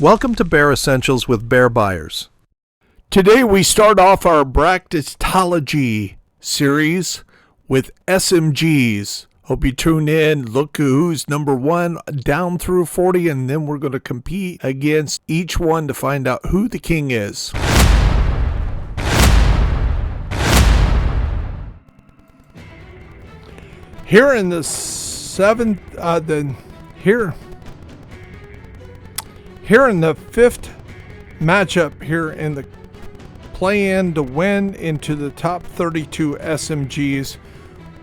Welcome to Bear Essentials with Bear Buyers. Today we start off our bracketology series with SMGs. Hope you tune in, look who's number 1 down through 40, and then we're going to compete against each one to find out who the king is. Here in the seventh, here in the 5th matchup here in the play-in to win into the top 32 SMGs,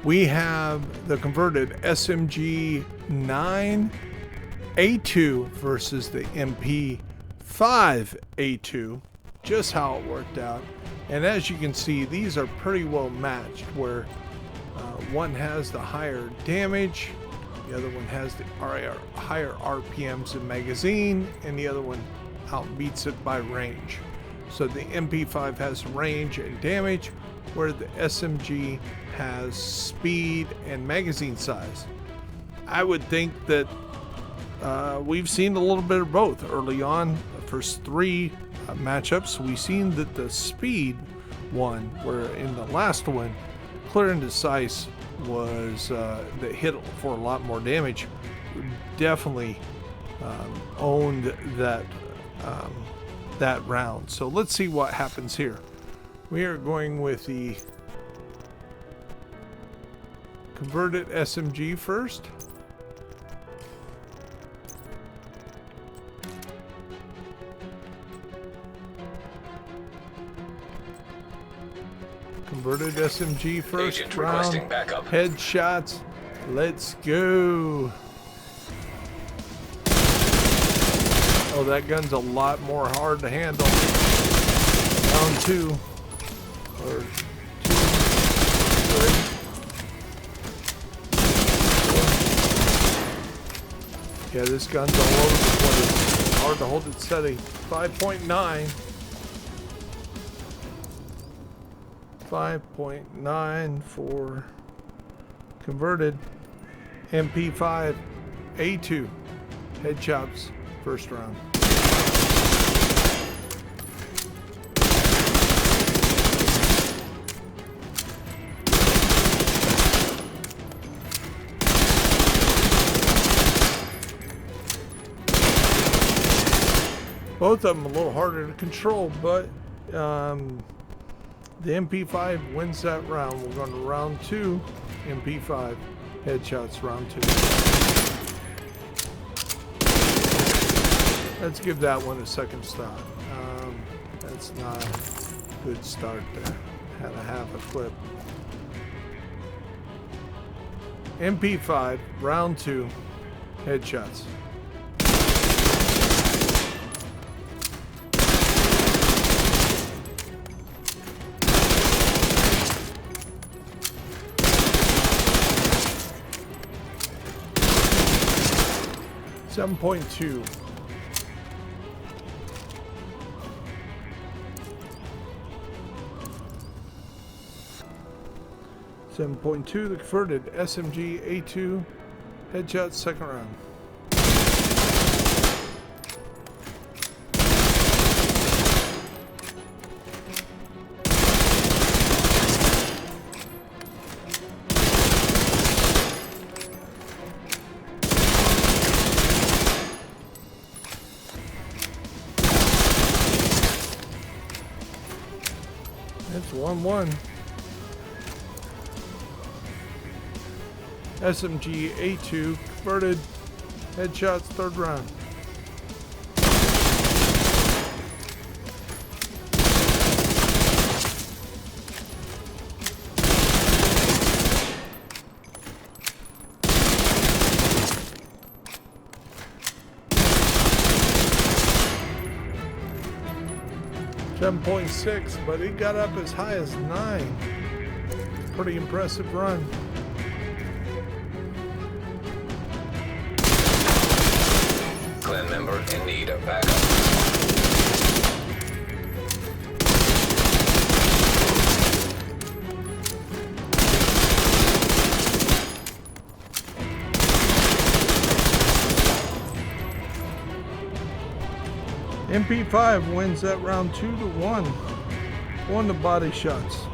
we have the converted SMG 9A2 versus the MP5A2. Just how it worked out. And as you can see, these are pretty well matched, where one has the higher damage, the other one has the higher RPMs and magazine, and the other one outbeats it by range. So the MP5 has range and damage, where the SMG has speed and magazine size. I would think that we've seen a little bit of both early on. The first 3 matchups, we've seen that the speed one, where in the last one, clear and decisive was that hit for a lot more damage, definitely owned that round. So let's see what happens here. We are going with the converted SMG first. Converted SMG first Agent round. requesting backup. Headshots. Let's go. Oh, that gun's a lot more hard to handle. Round 2. Or 2, 3. 4. Yeah, this gun's all over the place. Hard to hold it steady. 5.9. 5.9 for converted MP5 A2 headshots first round. Both of them a little harder to control, but the MP5 wins that round. We're going to round 2. MP5 headshots round 2. Let's give that one a second stop. That's not a good start there. Had a half a clip. MP5 round 2 headshots. .2. .2, the converted SMG A2 headshot second round. It's 1-1. SMG A2 converted headshots third round. .6, but he got up as high as 9. Pretty impressive run. Clan member in need of backup. MP5 wins that round 2-1 on the body shots.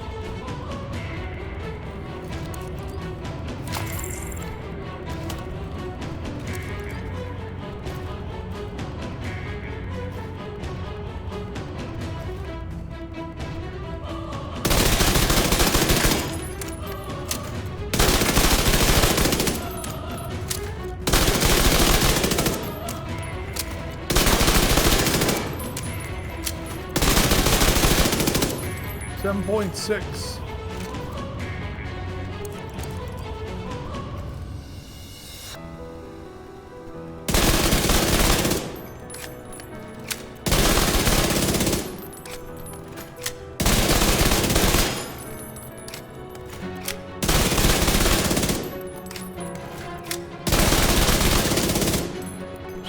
.6.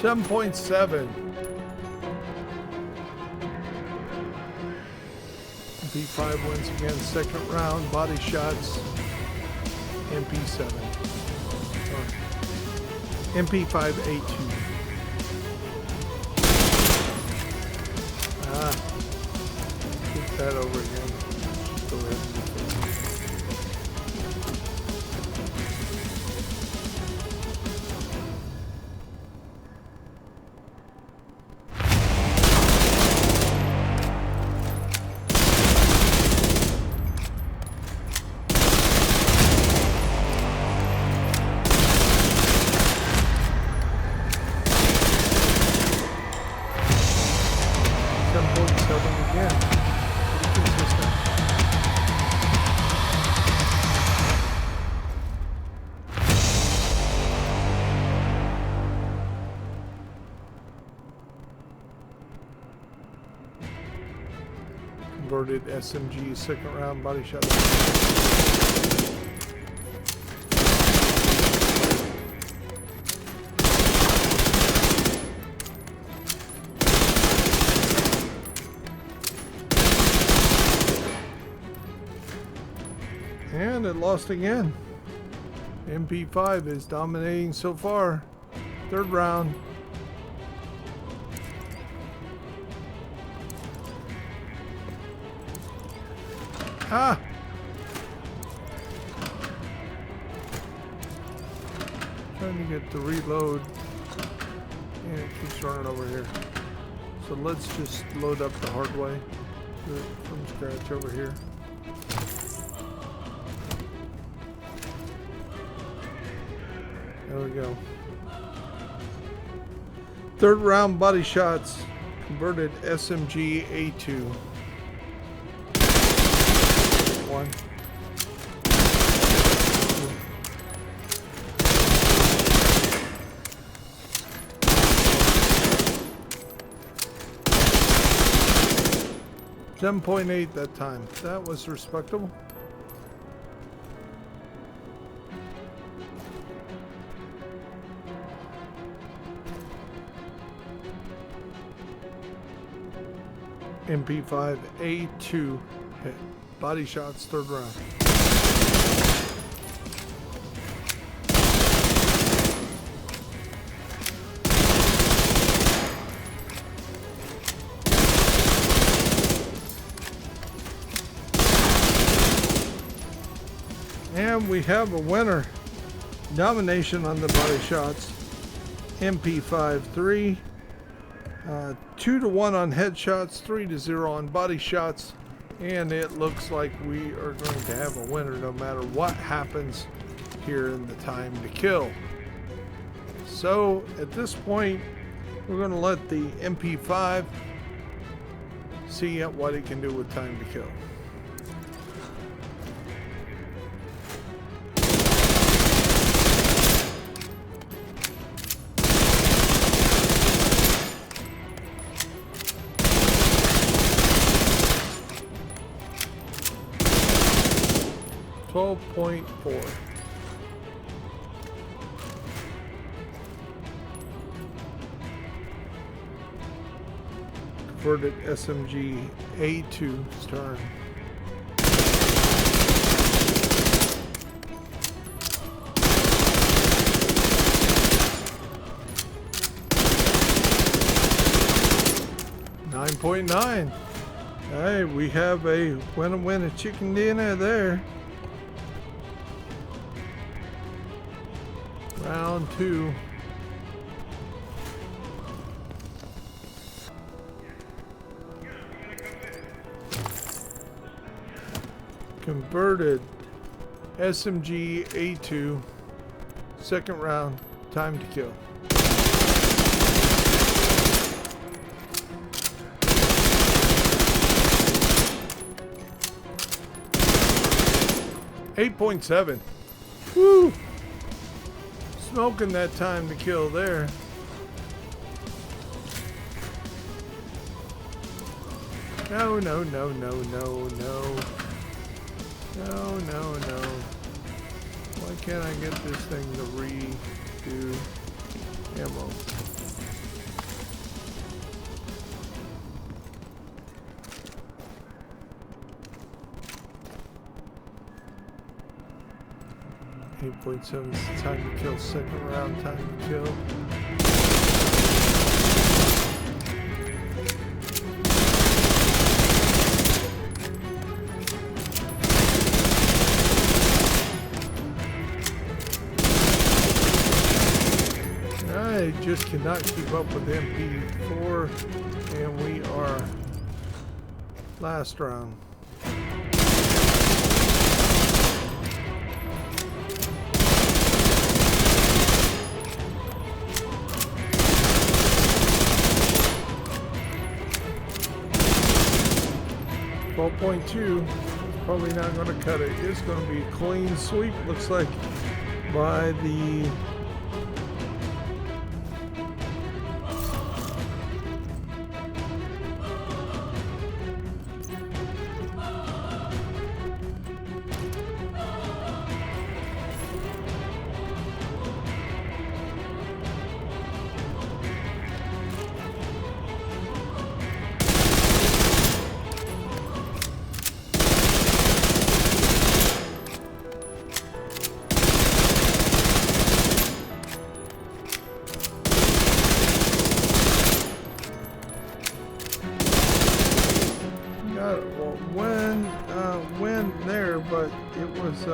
.7. MP5 wins again, second round, body shots, MP7. Or MP5A2. Get that over again. Go ahead and do this. Converted SMG second round body shot. And it lost again. MP5 is dominating so far. Third round. Ah! Trying to get the reload. And it keeps running over here. So let's just load up the hard way. Do it from scratch over here. There we go. Third round body shots. Converted SMG A2. One. .8 that time. That was respectable. MP5 A2 hit. Body shots, third round. And we have a winner. Domination on the body shots. MP5 3. 2-1 on headshots, 3-0 on body shots, and it looks like we are going to have a winner no matter what happens here in the time to kill. So at this point, we're going to let the MP5 see what it can do with time to kill. .4. Converted SMG A2 turn. 9.9. Hey, we have a win chicken dinner there. Round 2. Converted SMG A2. Second round. Time to kill. .7. Woo! Smoking that time to kill there. No, no, no, no, no, no. No, no, no. Why can't I get this thing to redo ammo? .7 is time to kill. Second round, time to kill. I just cannot keep up with MP4, and we are last round. .2, probably not going to cut it. It's going to be a clean sweep, looks like, by the win there, but it was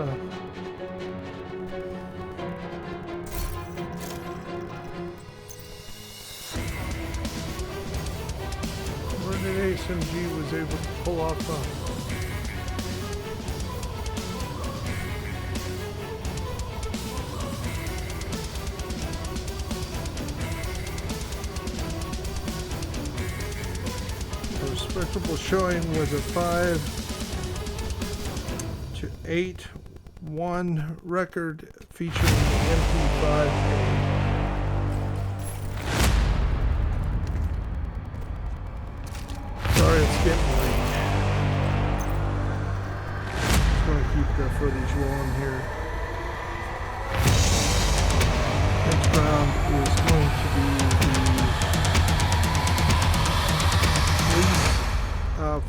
where the SMG was able to pull off a respectable showing with a 5-8-1 record featuring the MP5. Sorry, it's getting late. Just going to keep the footage rolling here. Next round is going to be the police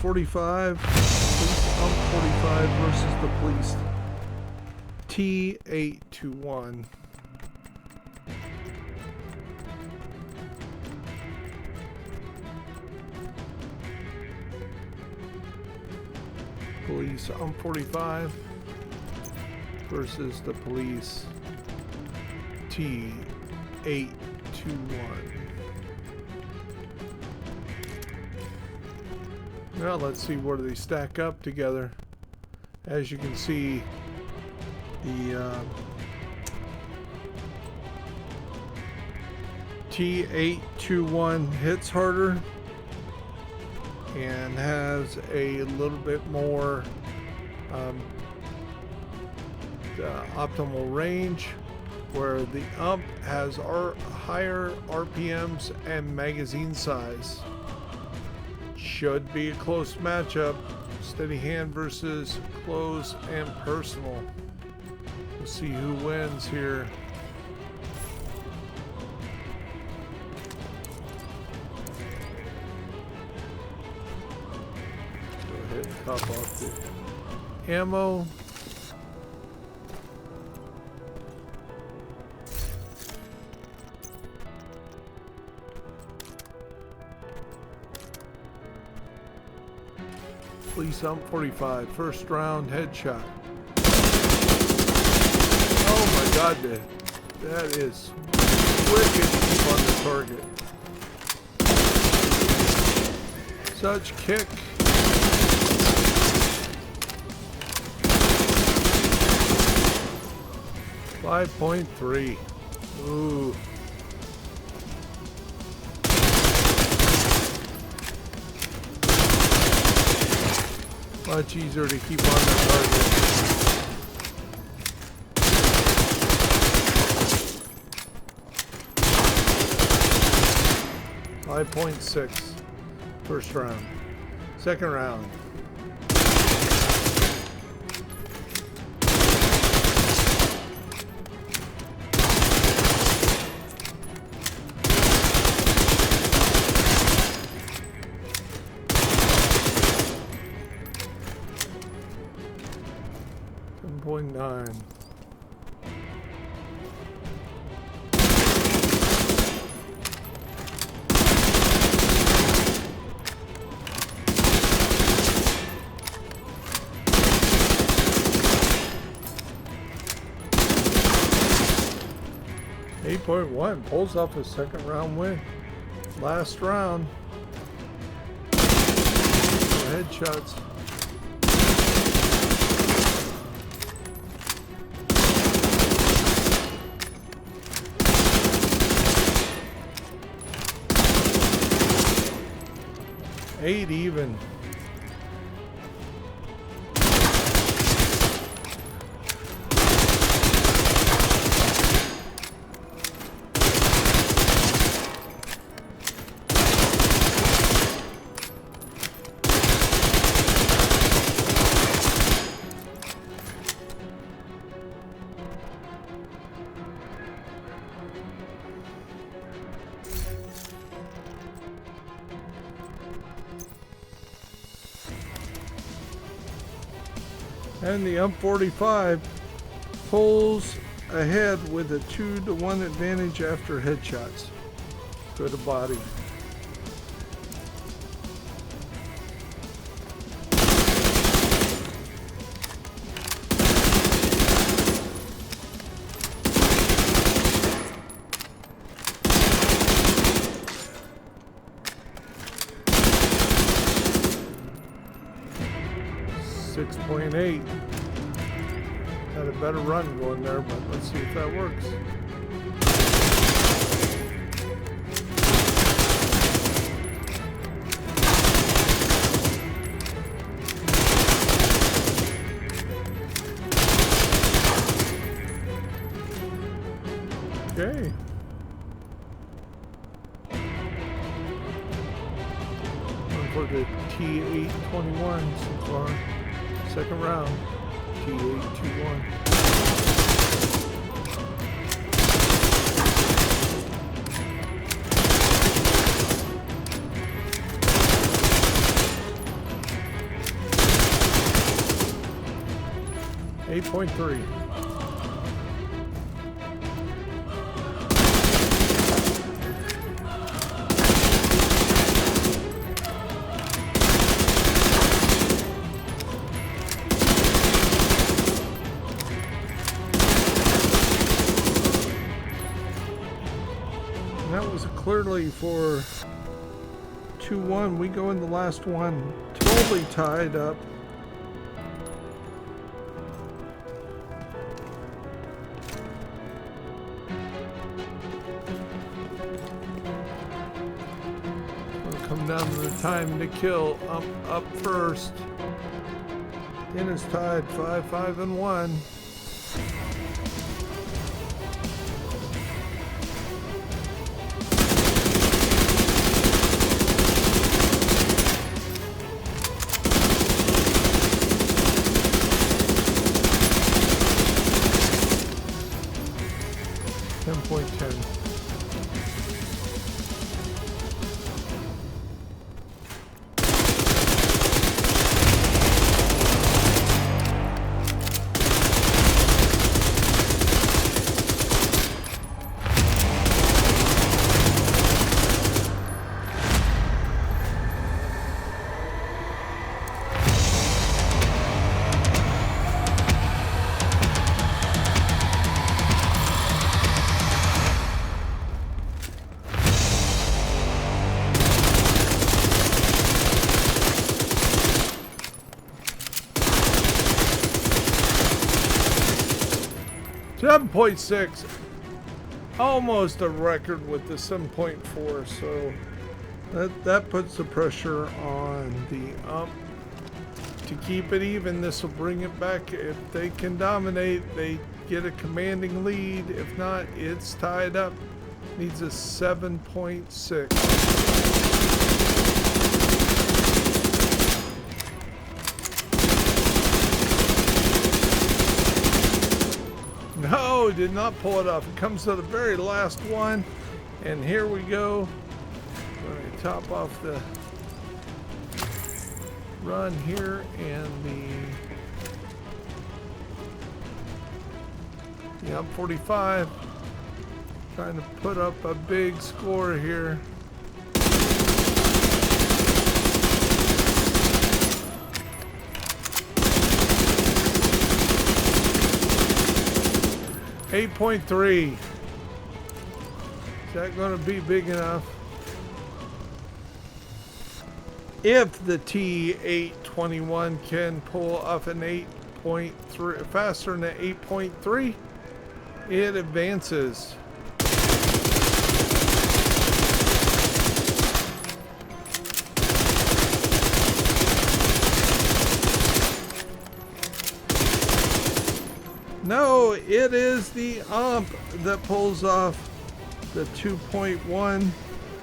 45. Police 45 versus the police T821. Police 45 versus the police T821. Well, let's see where they stack up together. As you can see, the T821 hits harder and has a little bit more optimal range, where the UMP has higher RPMs and magazine size. Should be a close matchup. Steady hand versus close and personal. We'll see who wins here. Go ahead and top off the ammo. At least I'm 45. First round headshot. Oh my god, that is wicked deep on the target. Such kick. .3. Ooh. Much easier to keep on the target. 5.6. First round. Second round. .9. .1 pulls off a second round win. Last round. Headshots. Eight even. And the M45 pulls ahead with a 2-to-1 advantage after headshots. Go to body. .8. Had a better run going there, but let's see if that works. Okay. For the T821 so far. Second round, T821. .3. That was clearly for 2-1. We go in the last one, totally tied up. We'll come down to the time to kill. Up first. Dennis tied 5-5-1. 7.6. Almost a record with the 7.4. So that puts the pressure on the ump to keep it even. This will bring it back. If they can dominate, they get a commanding lead. If not, it's tied up. Needs a 7.6. No, did not pull it off. It comes to the very last one. And here we go. Let me top off the run here, and the 45 trying to put up a big score here. $8.3. Is that going to be big enough? If the T821 can pull off an 8.3 faster than an 8.3, it advances. No, it is the ump that pulls off the 2.1.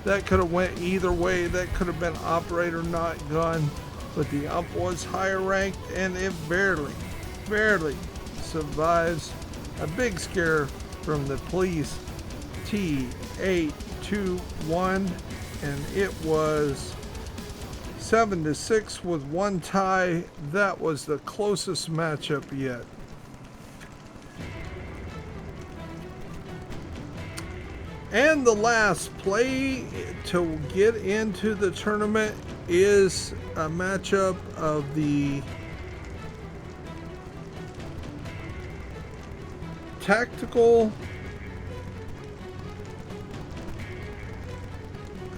That could have went either way. That could have been operator, not gun. But the ump was higher ranked, and it barely survives a big scare from the police T821, and it was 7-6 with one tie. That was the closest matchup yet. And the last play to get into the tournament is a matchup of the tactical.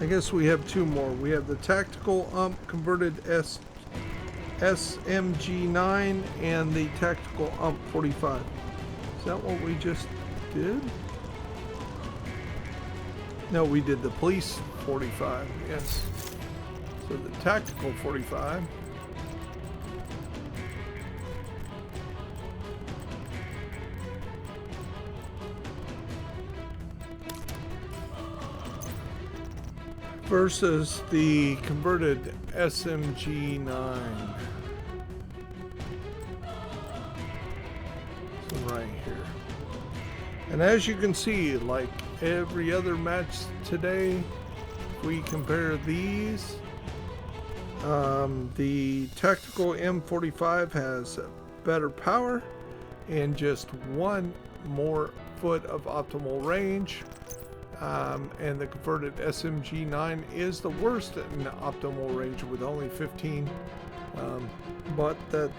I guess we have two more. We have the tactical ump converted SMG9 and the tactical ump 45. Is that what we just did? No, we did the police 45, yes. So the tactical 45. Versus the converted SMG9. So right here. And as you can see, like every other match today, if we compare these, the tactical M45 has better power and just one more foot of optimal range, and the converted SMG9 is the worst in optimal range with only 15, but that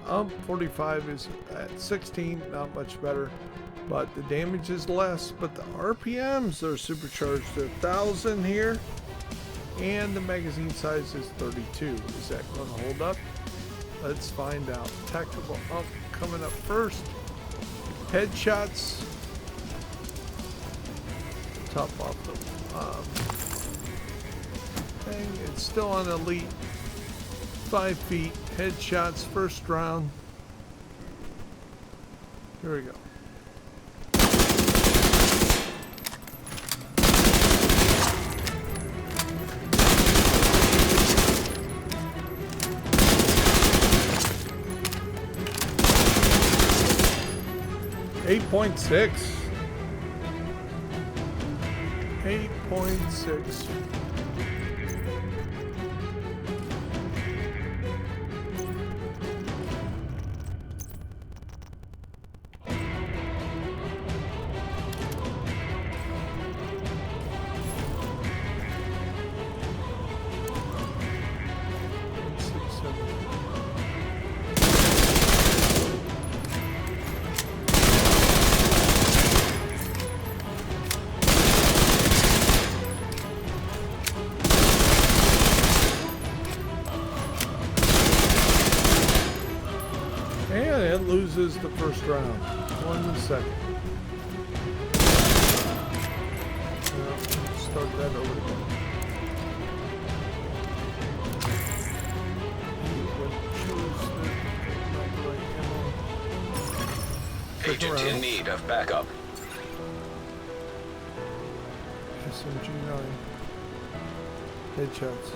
UMP 45 is at 16, not much better. But the damage is less, but the RPMs are supercharged to 1,000 here, and the magazine size is 32. Is that going to hold up? Let's find out. Tactical ump coming up first. Headshots. Top off the thing. It's still on elite. 5 feet. Headshots first round. Here we go. .6. 8.6. And it loses the first round. 1 second. start that over again. Agent in need of backup. SMG-9. Headshots.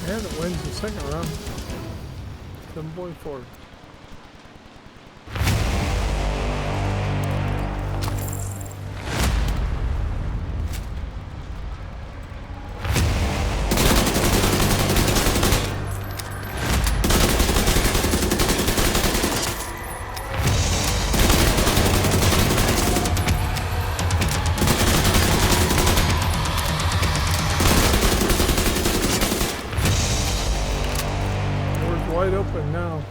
And it wins the second round. 7.4. Wide open now.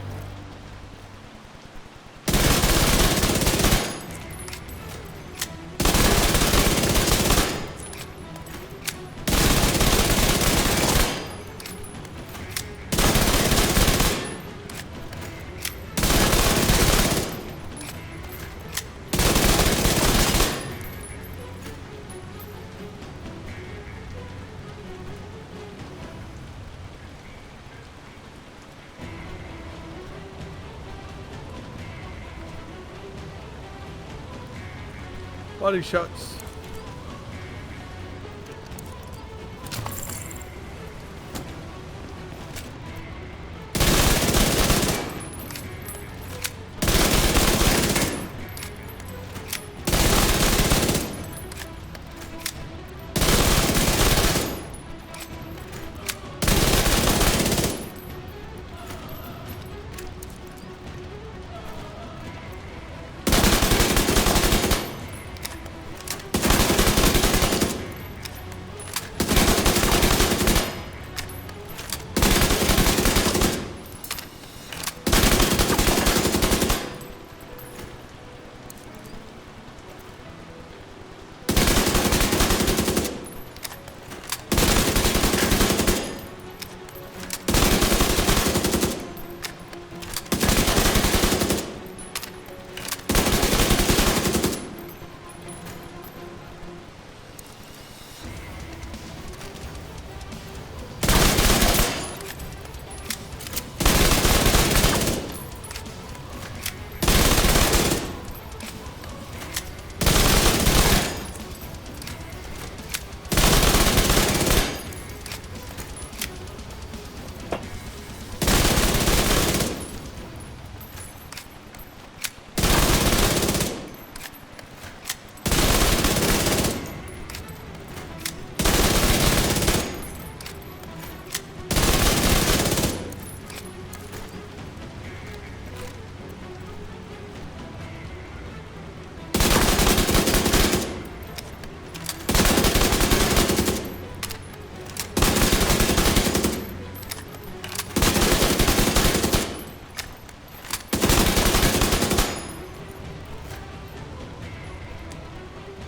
Body shots.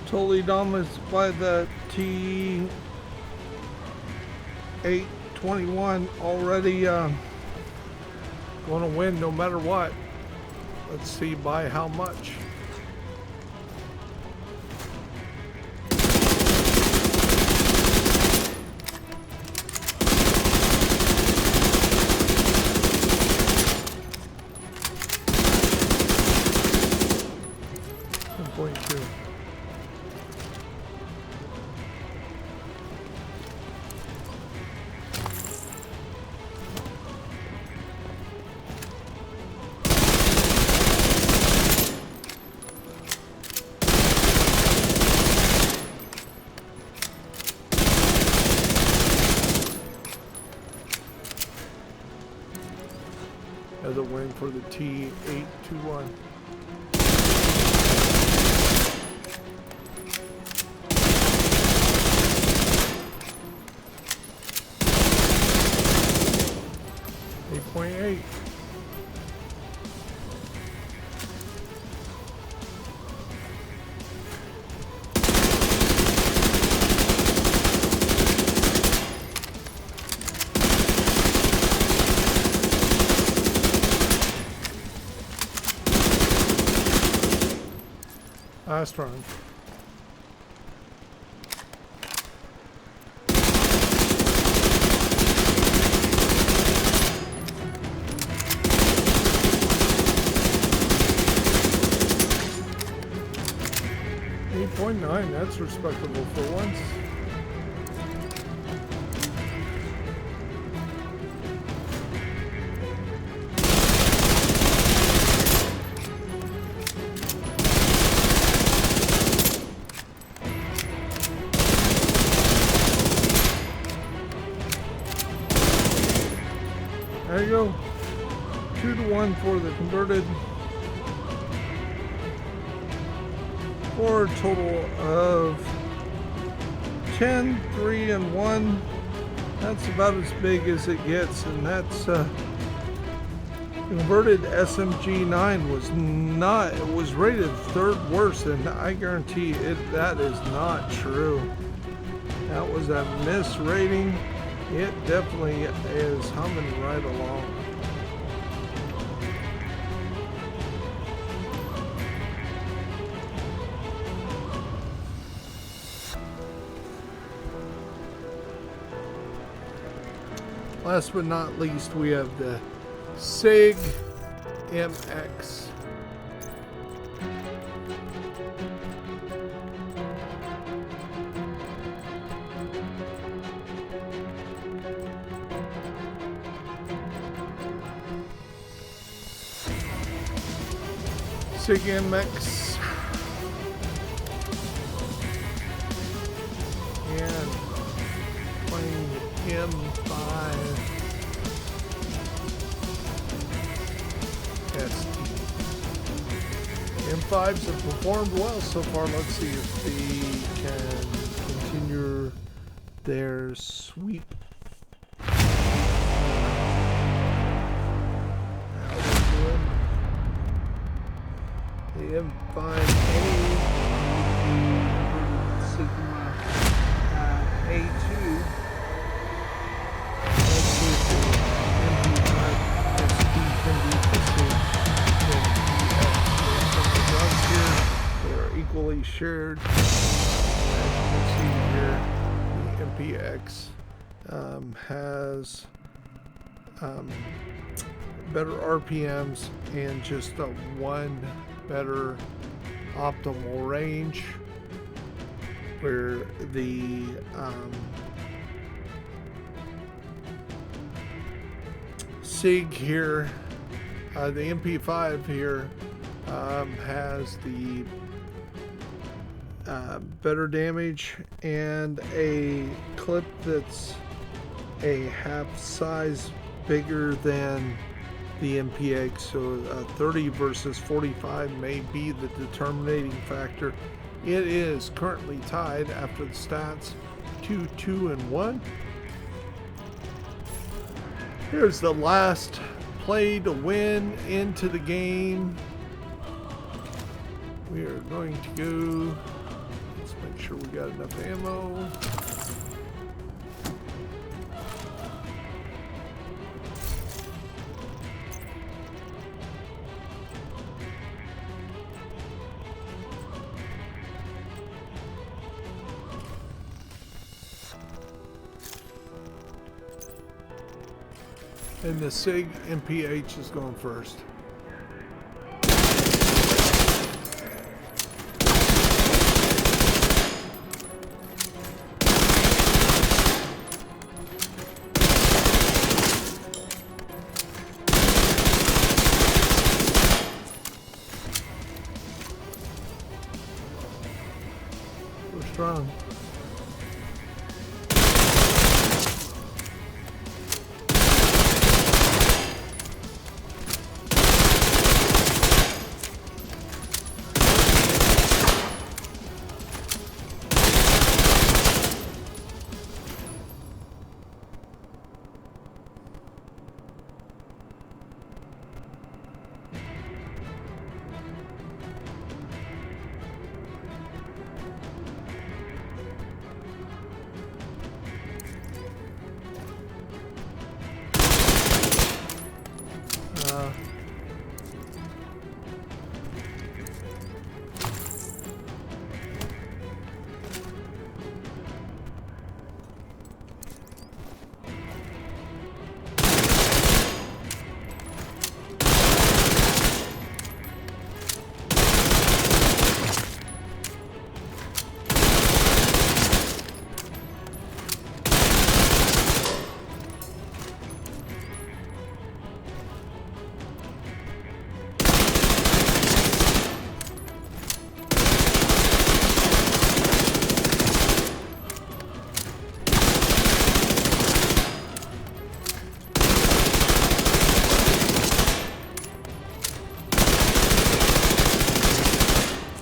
Totally dominated by the T-821 already going to win no matter what. Let's see by how much. As a win for the T-821. Last run. .9, that's respectable for once. There you go. 2-1 for the converted. For a total of 10, 3, and 1. That's about as big as it gets, and that's converted SMG9 was not. It was rated third worst, and I guarantee it that is not true. That was a misrating. It definitely is humming right along. Last but not least, we have the SIG MX. SIG MX. And playing M5 ST. M5s have performed well so far. Let's see if they can continue their sweep. The M5A Sigma A2. Let's see if the MP5 ST can be pursued. The guns here, they are equally shared. As you can see here, the MPX has better RPMs and just a one better optimal range, where the SIG here, the MP5 here has the better damage and a clip that's a half size bigger than the MPX, so 30 versus 45 may be the determining factor. It is currently tied after the stats 2-2-1. Here's the last play to win into the game. We are going to go, let's make sure we got enough ammo. And the SIG MPH is going first. We're strong.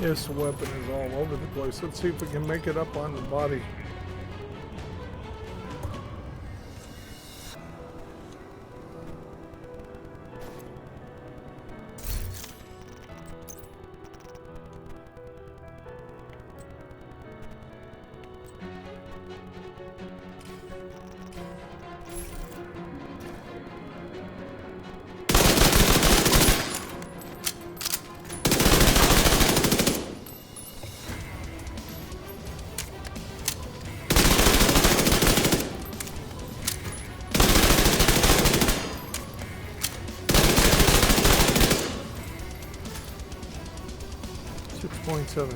Yes, the weapon is all over the place. Let's see if we can make it up on the body. .7.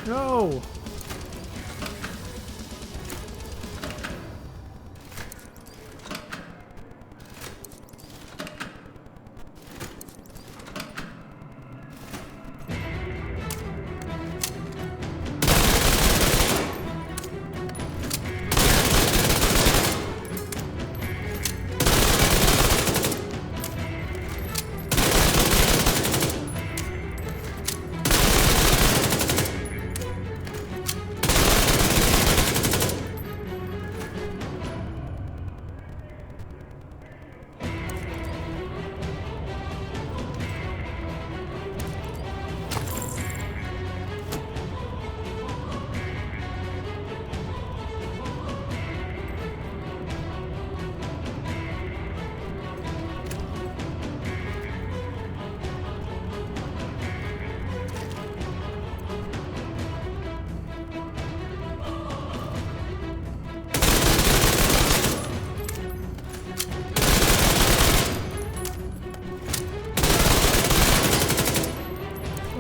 No!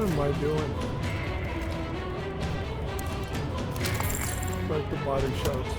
What am I doing? Like the body shots.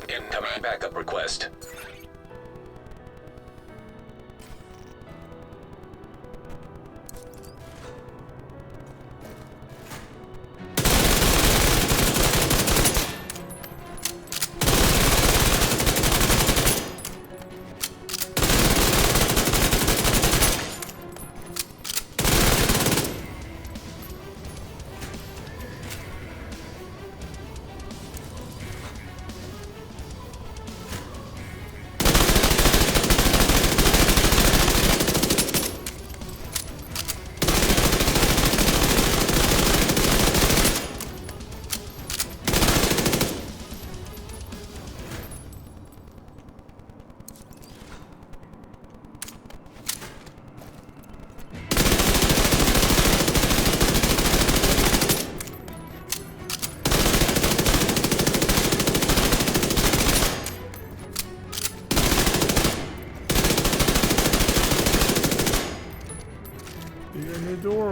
Incoming backup request.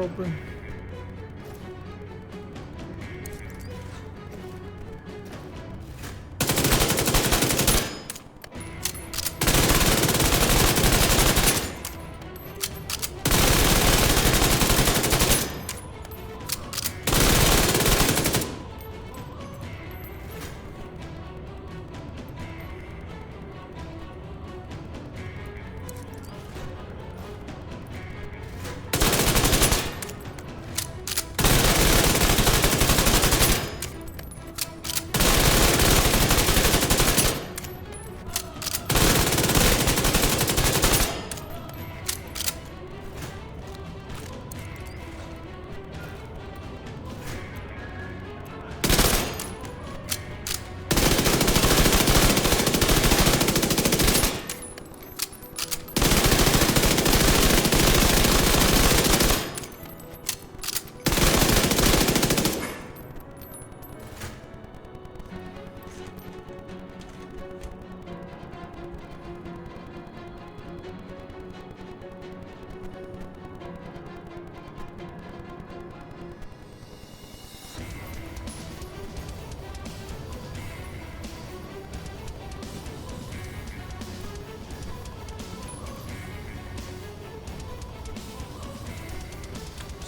door open.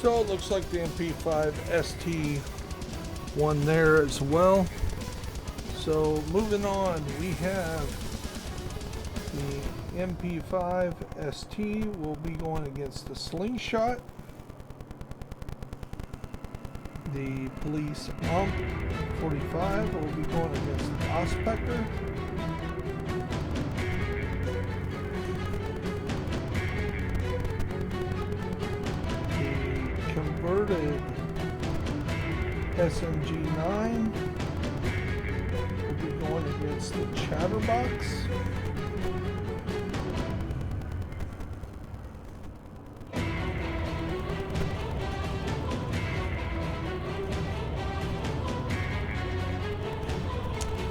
So it looks like the MP5 ST one there as well. So moving on, we have the MP5 ST will be going against the slingshot. The police 45 will be going against the Ospector. Converted SMG9 will be going against the Chatterbox.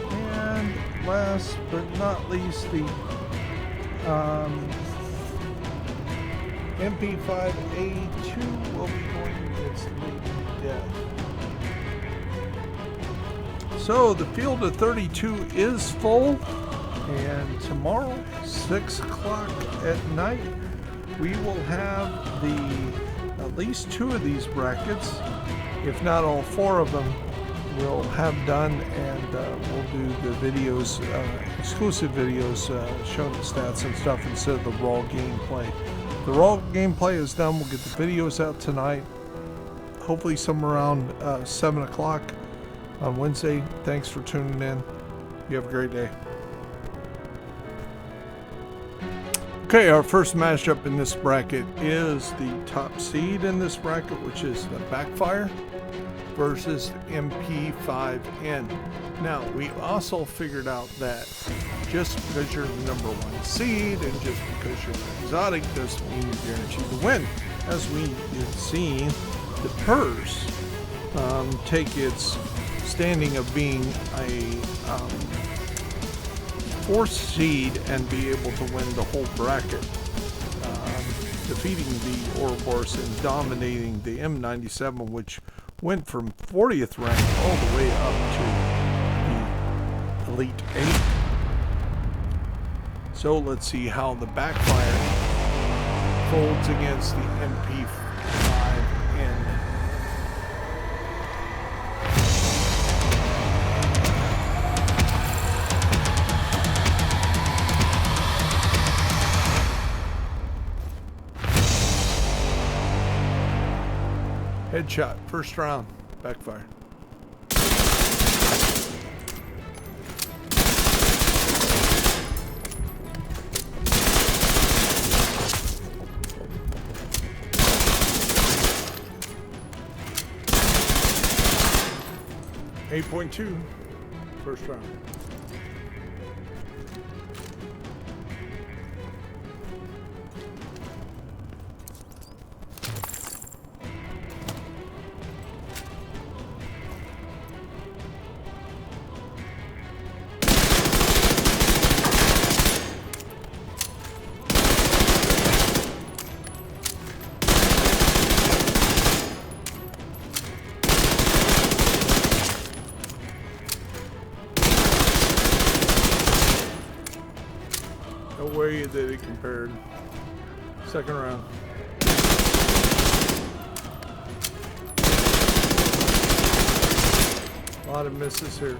And last but not least, the MP5A2 will be going against Lady Death. So the field of 32 is full, and tomorrow, 6 o'clock at night, we will have at least 2 of these brackets, if not all 4 of them, we'll have done, and we'll do the videos, exclusive videos showing the stats and stuff instead of the raw gameplay. The raw gameplay is done. We'll get the videos out tonight, hopefully somewhere around 7 o'clock on Wednesday. Thanks for tuning in. You have a great day. Okay, our first matchup in this bracket is the top seed in this bracket, which is the Backfire versus MP5N. Now, we also figured out that just because you're the number 1 seed and just because you're an exotic doesn't mean you're guaranteed to win. As we have seen, the purse take its standing of being a 4th seed and be able to win the whole bracket, defeating the Ouroboros and dominating the M97, which went from 40th rank all the way up to the Elite 8. So let's see how the Backfire folds against the MP5N. Headshot, first round, Backfire. .2, first round. No way that it compared. Second round. A lot of misses here.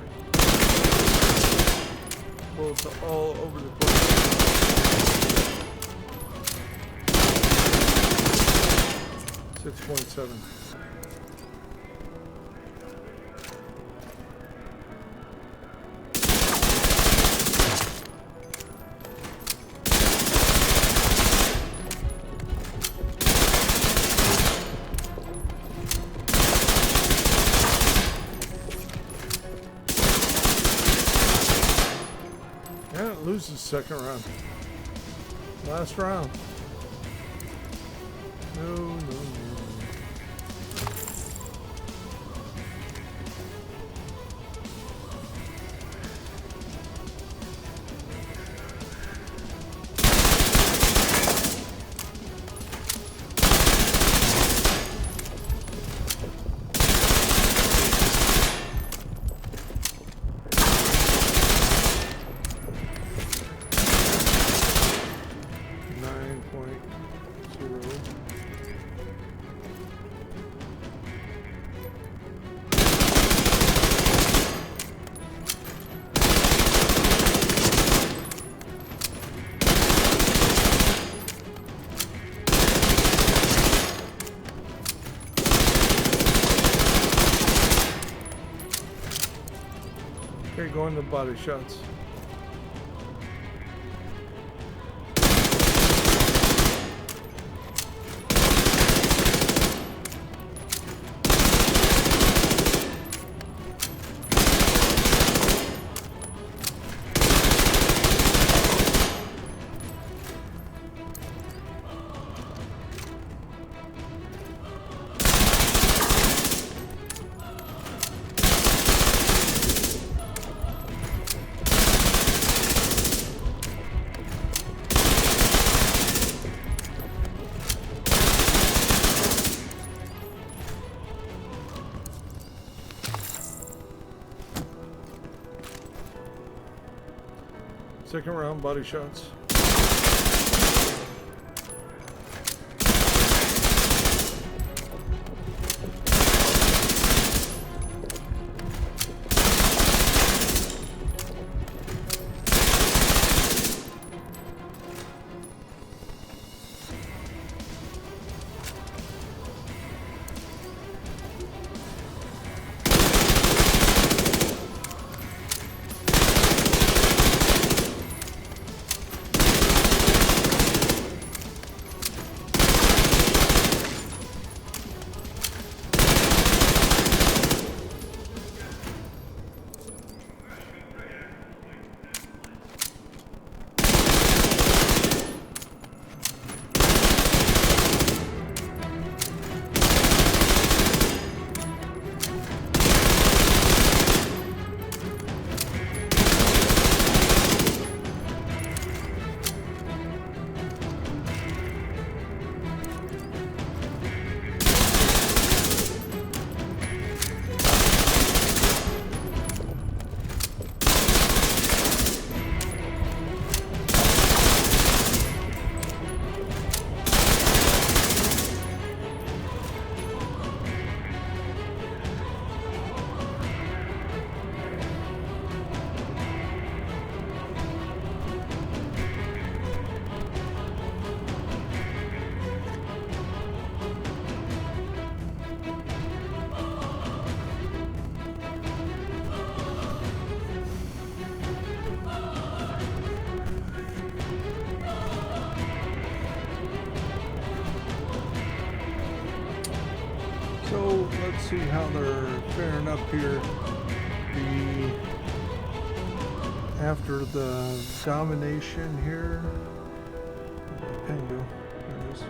Bullets are all over the place. 6.7. Yeah, it loses second round. Last round. No, no, no. Okay, going to body shots. Second round, body shots. So let's see how they're faring up here. After the domination here. Where'd the pen go? There it is.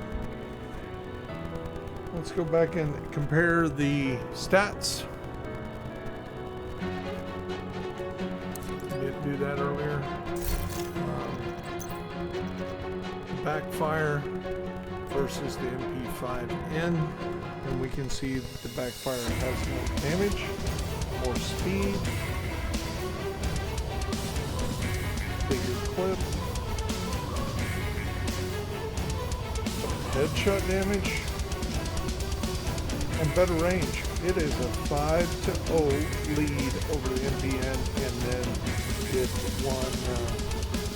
Let's go back and compare the stats. Didn't do that earlier. Backfire versus the MP5N. And we can see that the backfire has more damage, more speed, bigger clip, headshot damage and better range. It is a 5-0 lead over the MPN, and then it's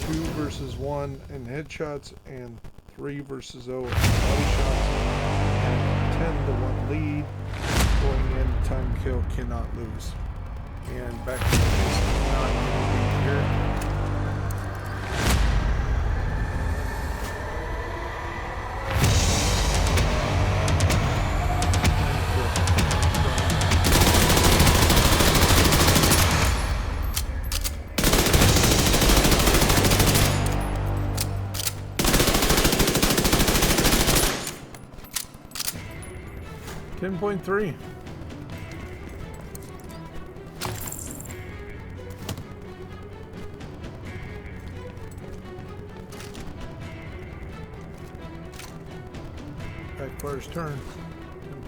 2 versus 1 in headshots and 3 versus 0 in body shots, and 10-1 lead going in. Time kill cannot lose. And back to the base, not going to be here. .3. Backfire's turn.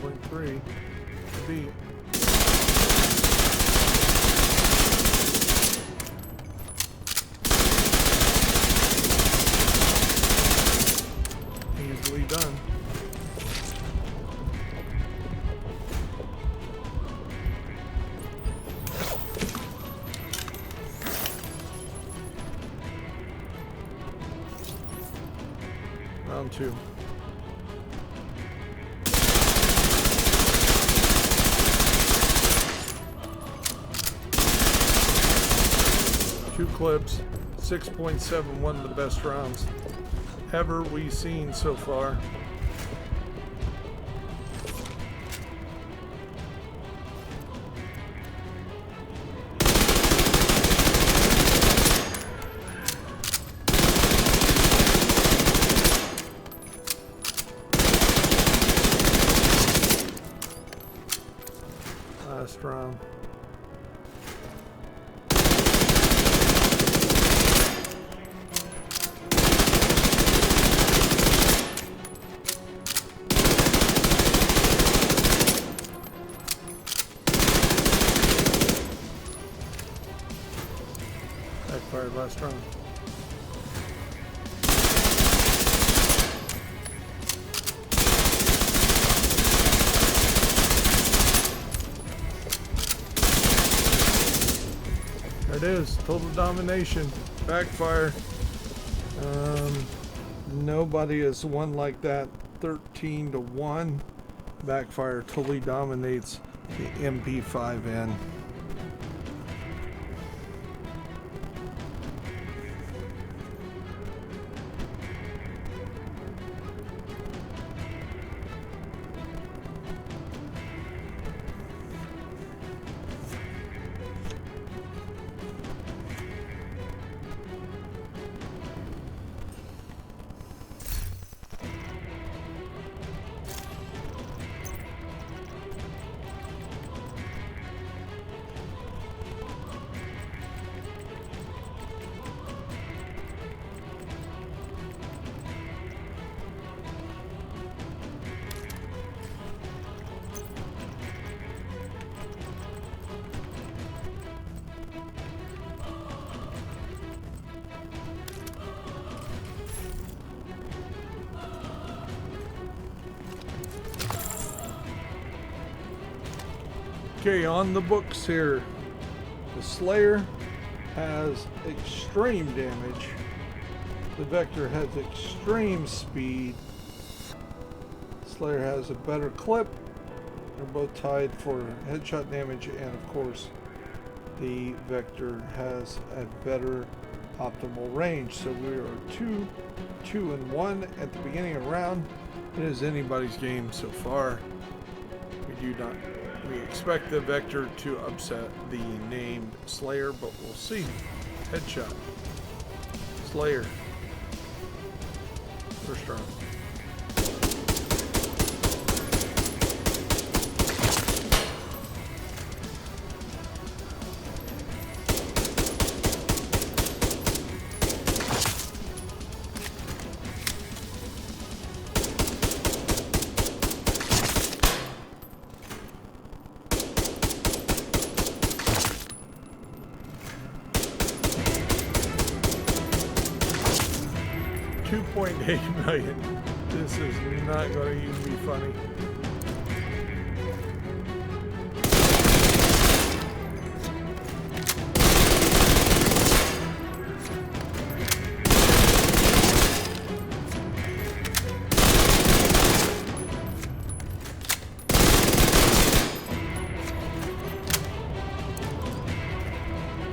10.3 to beat. Easily done. Round 2. Two clips, 6.7, one of the best rounds ever we've seen so far. Last round. Backfired last round. There it is, total domination, backfire. Nobody has won like that. 13-1. Backfire totally dominates the MP5N. Okay, on the books here, the Slayer has extreme damage, the Vector has extreme speed, Slayer has a better clip, they're both tied for headshot damage, and of course the Vector has a better optimal range. So we are 2-1 at the beginning of the round. It is anybody's game so far. We expect the Vector to upset the named Slayer, but we'll see. Headshot. Slayer. First round. $2.8 million. This is not going to even be funny.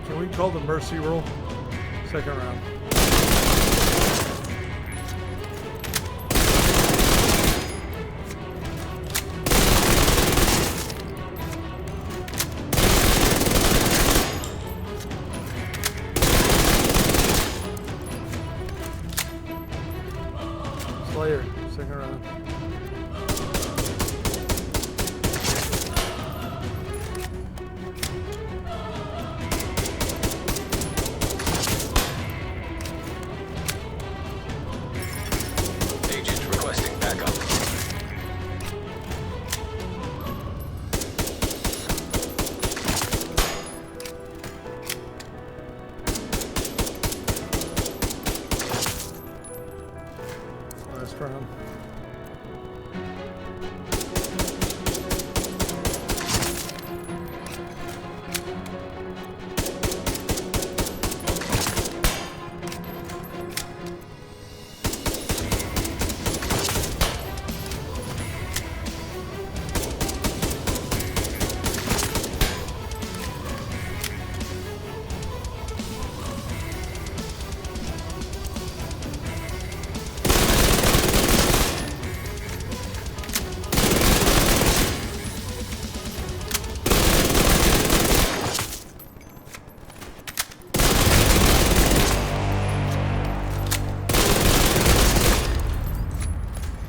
Can we call the mercy roll? Second round. Slayer, second round. Agent requesting backup. Last round.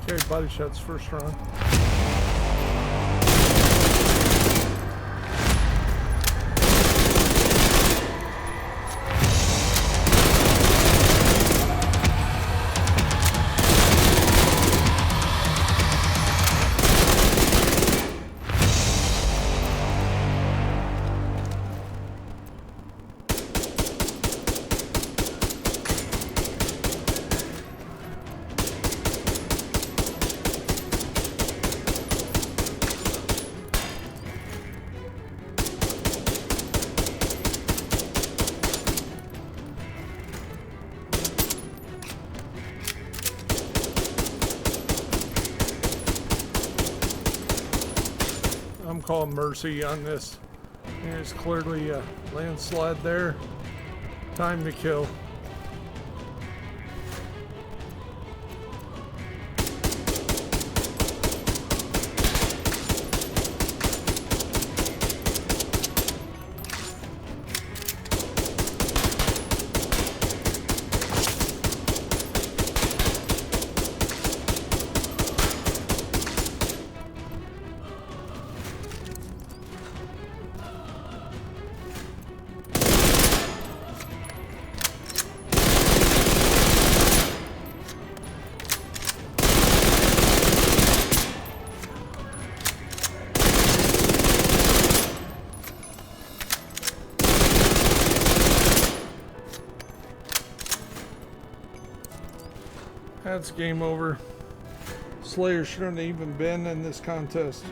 Carried body shots first round. I'm calling mercy on this. There's clearly a landslide there. Time to kill. That's game over. Slayer shouldn't have even been in this contest.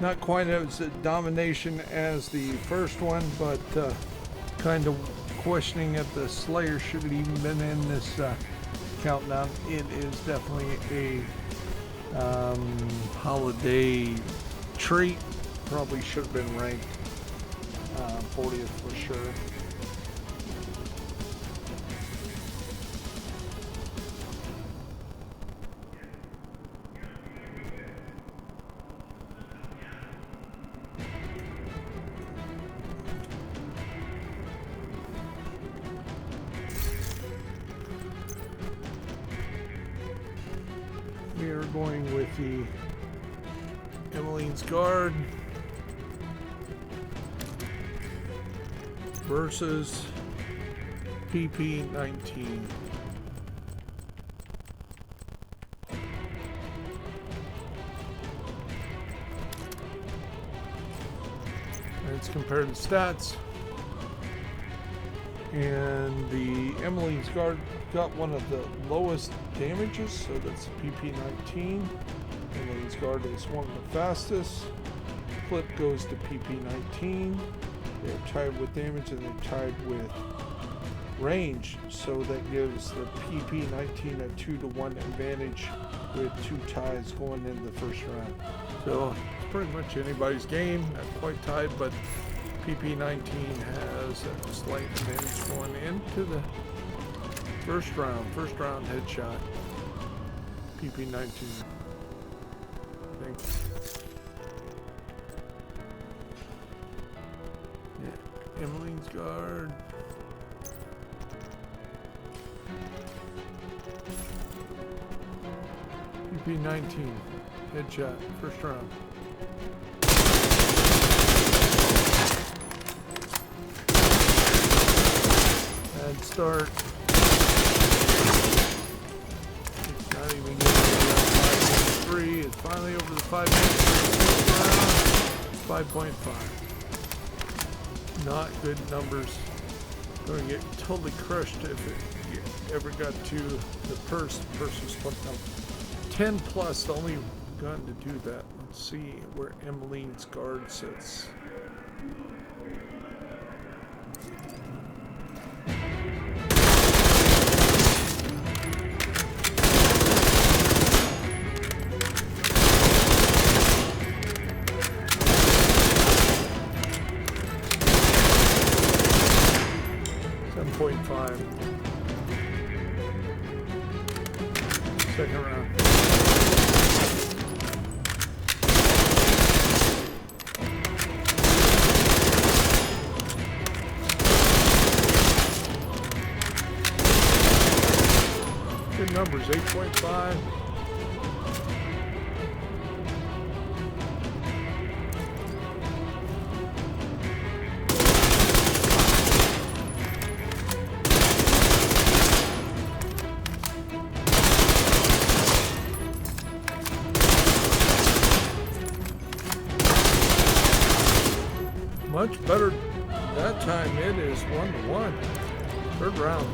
Not quite as a domination as the first one, but kind of questioning if the Slayer should have even been in this countdown. It is definitely a holiday treat. Probably should have been ranked 40th for sure. We are going with the Emmeline's Guard versus PP-19. Let's compare the stats. And the Emmeline's Guard got one of the lowest damages, so that's PP-19. Emmeline's Guard is one of the fastest. Clip goes to PP-19. They're tied with damage and they're tied with range, so that gives the PP-19 a 2-to-1 advantage with 2 ties going into the first round. So it's pretty much anybody's game, not quite tied, but PP-19 has a slight advantage going into the first round. First round headshot. PP-19. Thanks. Yeah, Emmeline's Guard. PP-19 headshot. First round. Bad start. It's not even getting to 5.3. It's finally over the 5 minutes. 5.5. Not good numbers. Going to get totally crushed if it ever got to the purse. The purse was fucked up. 10 plus, the only gun to do that. Let's see where Emmeline's Guard sits. Second round. Good numbers, 8.5. Much better that time. It is 1-1. Third round.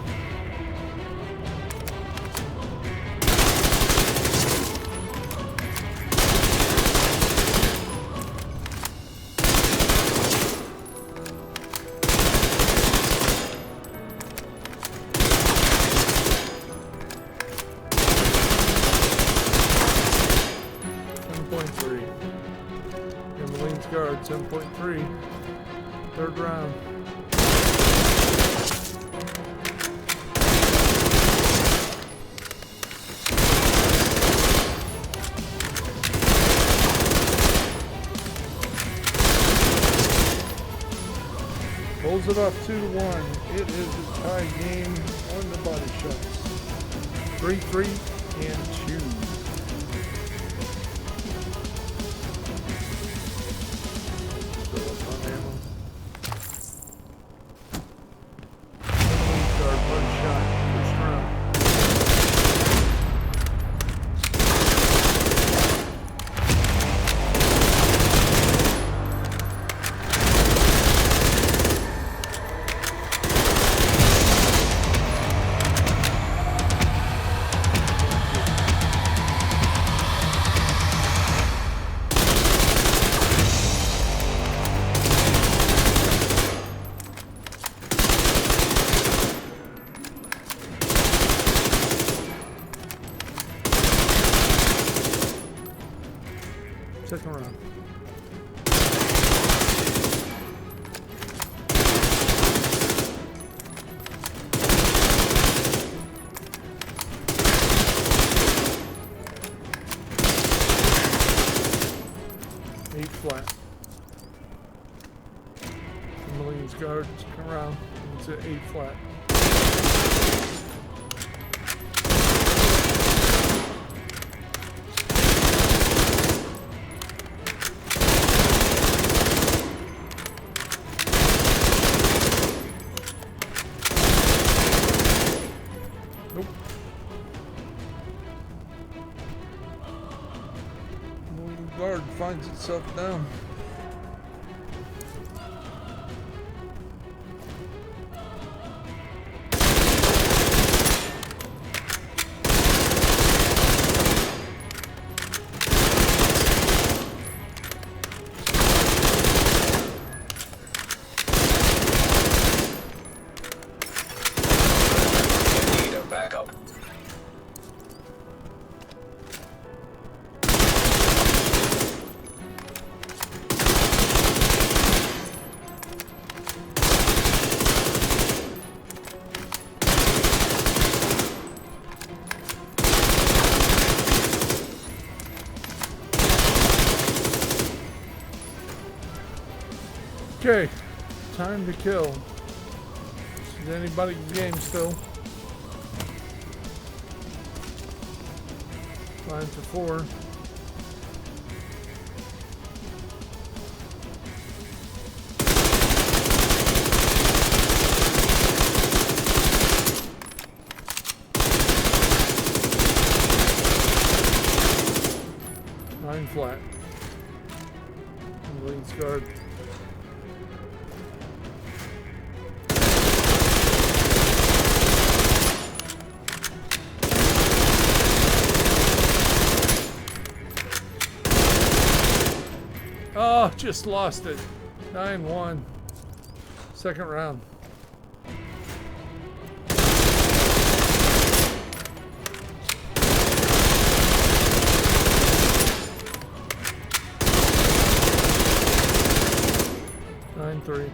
Emmeline's Guard, 7.3. Third round. Pulls it up 2-1. It is a tie game on the body shots. 3-3 and 2. Second round. Eight flat. Emmeline's Guard, second round. It's at 8 flat. Nope. Emmeline's Guard finds itself down. Okay, time to kill. Is anybody game still? 5 to 4. Flat. Leads guard. Oh, just lost it. 9-1. Second round. Three.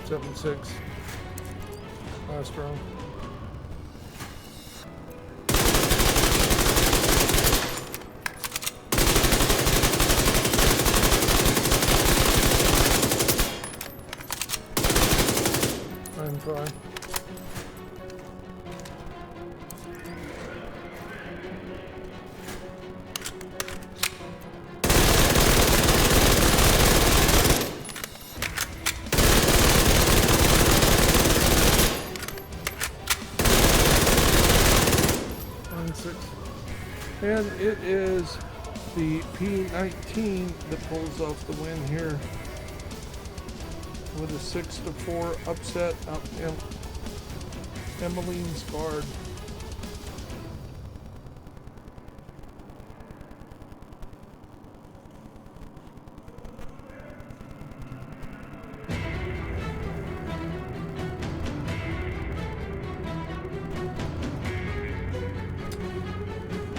Seven, 6. Last round. I'm fine. And it is the P19 that pulls off the win here with a 6 to 4 upset up Emmeline's guard.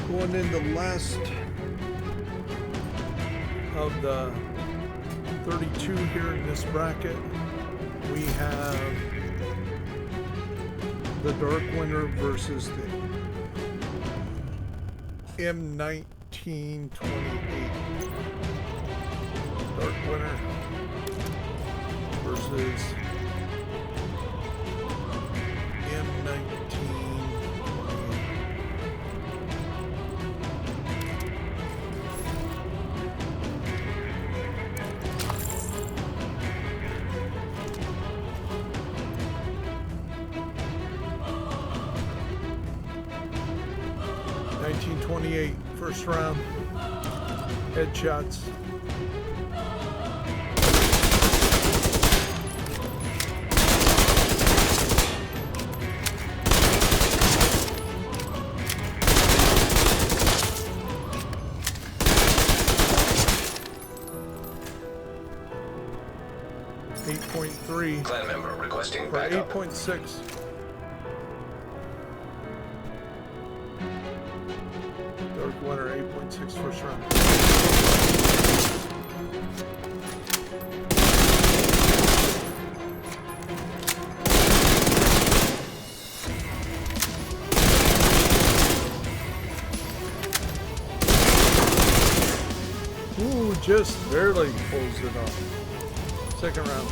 Going in the last of the 32 here in this bracket, we have the Dark Winter versus the M1928. Dark Winter versus M1928. First round, headshots. .3 Clan member requesting or backup. 8.6. Dark Winter 8.6 first round. Ooh, just barely pulls it off. Second round.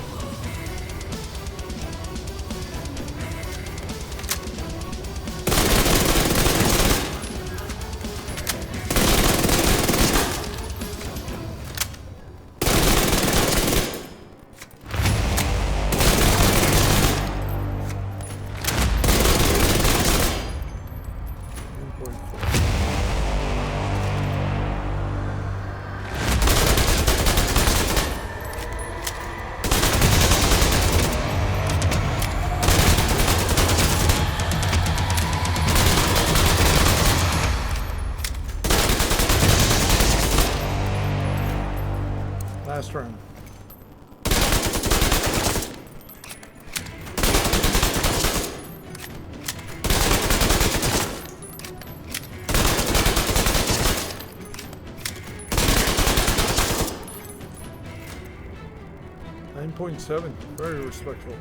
9.7, very respectful.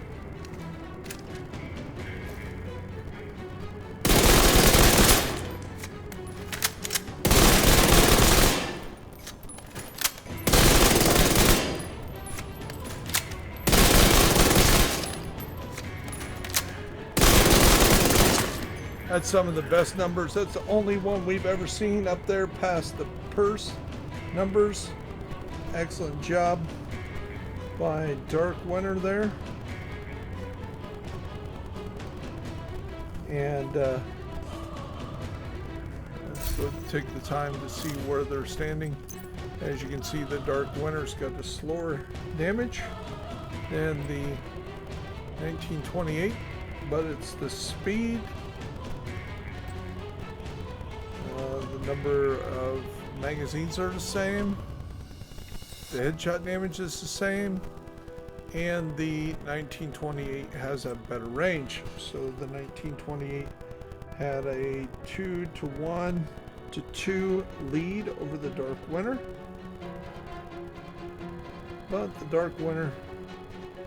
That's some of the best numbers. That's the only one we've ever seen up there past the purse numbers. Excellent job by Dark Winter there. And let's go take the time to see where they're standing. As you can see, the Dark Winter's got the slower damage than the 1928, but it's the speed. The number of magazines are the same. The headshot damage is the same. And the 1928 has a better range. So the 1928 had a 2-to-1-to-2 lead over the Dark Winter. But the Dark Winter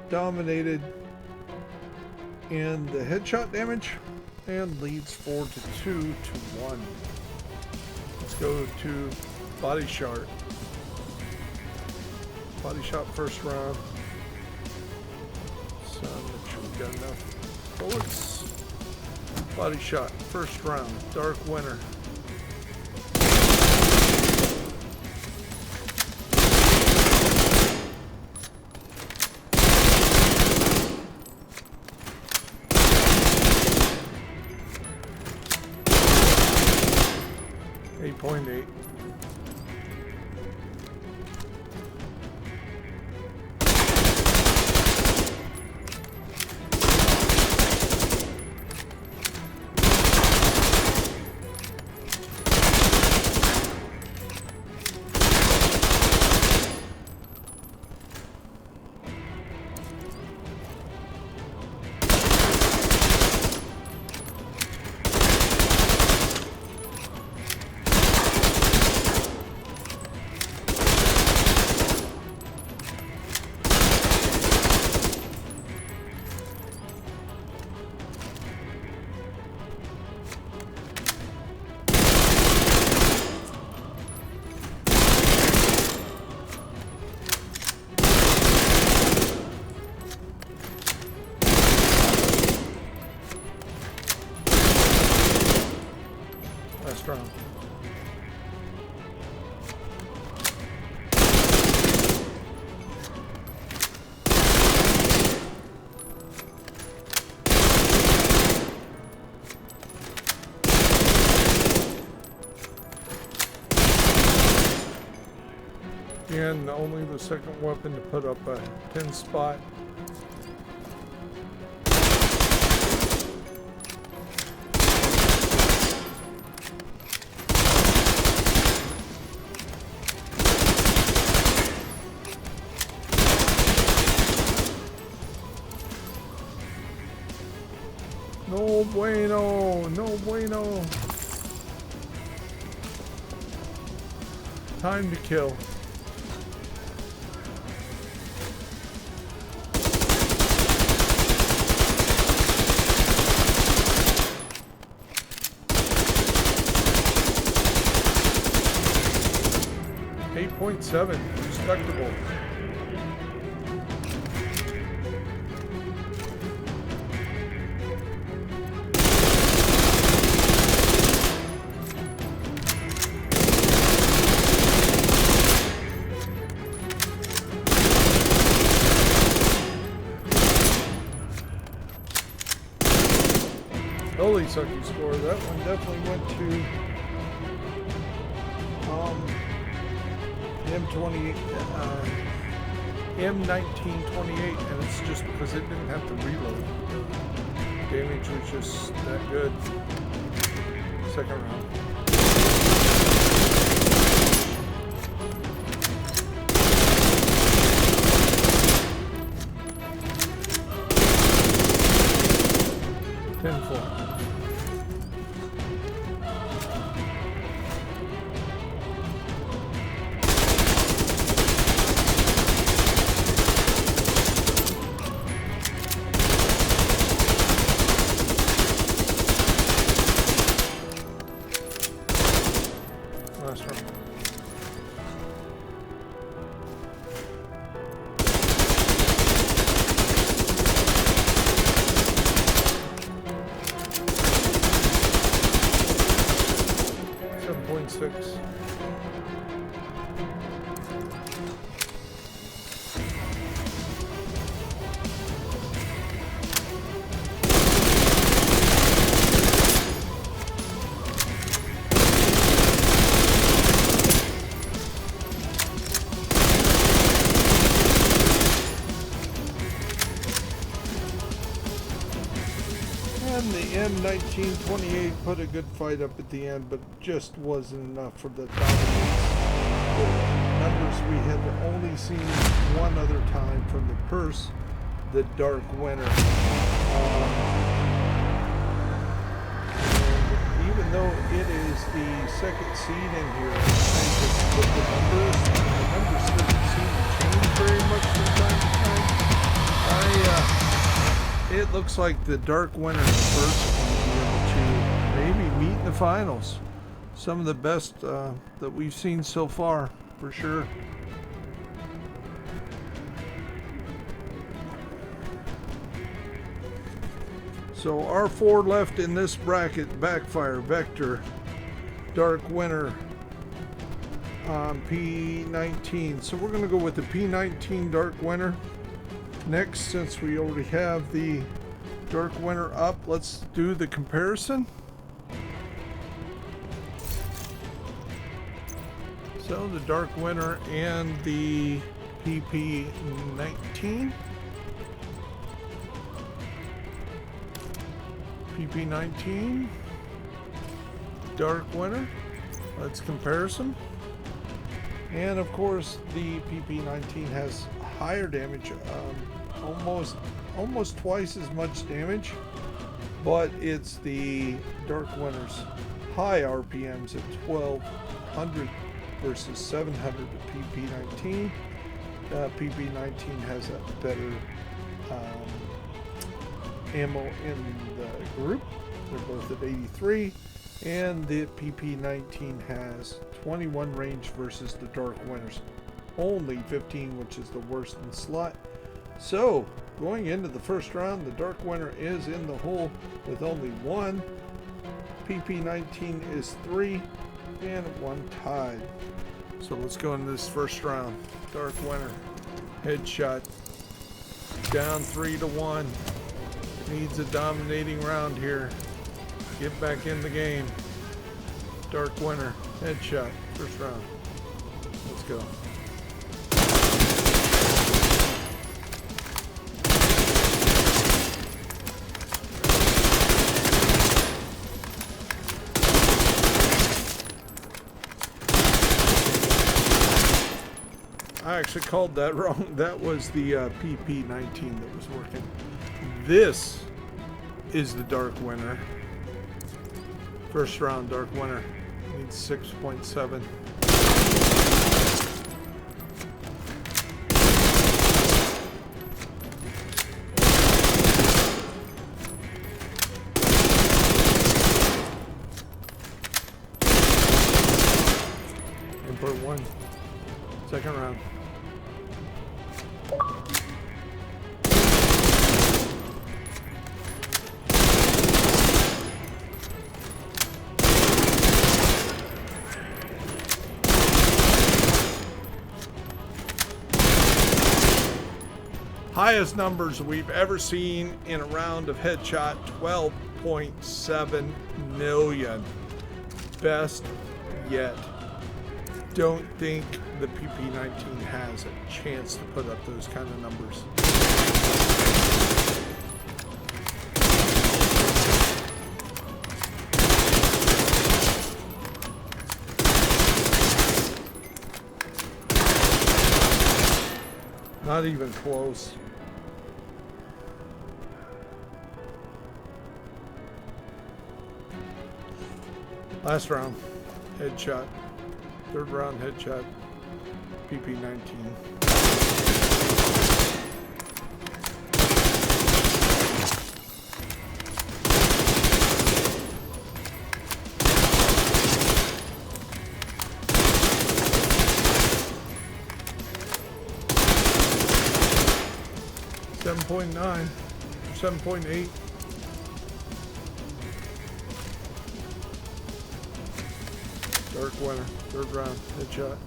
dominated in the headshot damage and leads 4-to-2-to-1. Let's go to body shot. Body shot first round. So make sure we got enough bullets. Body shot first round. Dark Winter. .8. Last round. And only the second weapon to put up a pin spot. No bueno, no bueno. Time to kill. .7, respectable. Holy sucky score. That one definitely went to M1928, and it's just because it didn't have to reload. Damage was just that good. Second round. M1928 put a good fight up at the end, but just wasn't enough for the dominance. The numbers we had only seen one other time from the purse, the Dark Winter. And even though it is the second seed in here, I think with the numbers didn't seem to change very much from time to time. It looks like the Dark Winter is first going to be able to maybe meet in the finals. Some of the best that we've seen so far, for sure. So our 4 left in this bracket: Backfire, Vector, Dark Winter on P19. So we're going to go with the P19 Dark Winter. Next, since we already have the Dark Winter up, let's do the comparison. So the Dark Winter and the PP19. PP19, Dark Winter. Let's comparison. And of course, the PP19 has higher damage, almost twice as much damage, but it's the Dark Winter's high RPMs at 1200 versus 700 to PP19. PP19 has a better ammo in the group. They're both at 83, and the PP19 has 21 range versus the Dark Winter's only 15, which is the worst in slot. So going into the first round, the Dark Winter is in the hole with only 1. PP19 is 3, and 1 tied. So let's go into this first round. Dark Winter, headshot, down 3-1. Needs a dominating round here. Get back in the game. Dark Winter, headshot, first round. Let's go. I actually called that wrong. That was the PP19 that was working. This is the Dark Winter. First round, Dark Winter. Needs 6.7. Input 1. Second round. Highest numbers we've ever seen in a round of headshot, 12.7 million. Best yet. Don't think the PP19 has a chance to put up those kind of numbers. Not even close. Last round, headshot. Third round, headshot. PP19. .9, 7.8. Dark Winter, third round, headshot.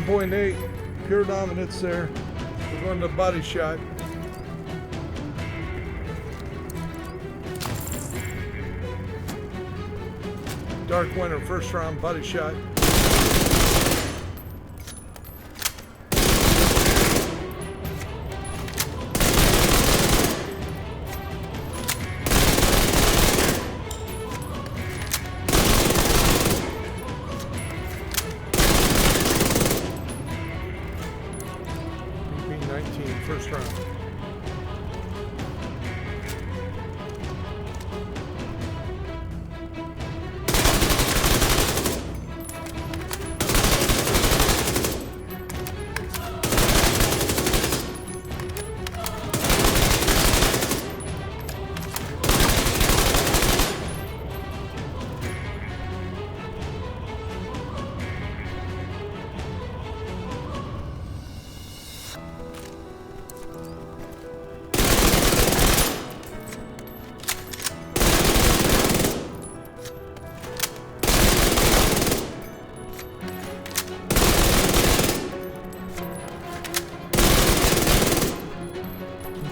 .8, pure dominance there. We're going to body shot. Dark Winter, first round, body shot. PP-19, first round.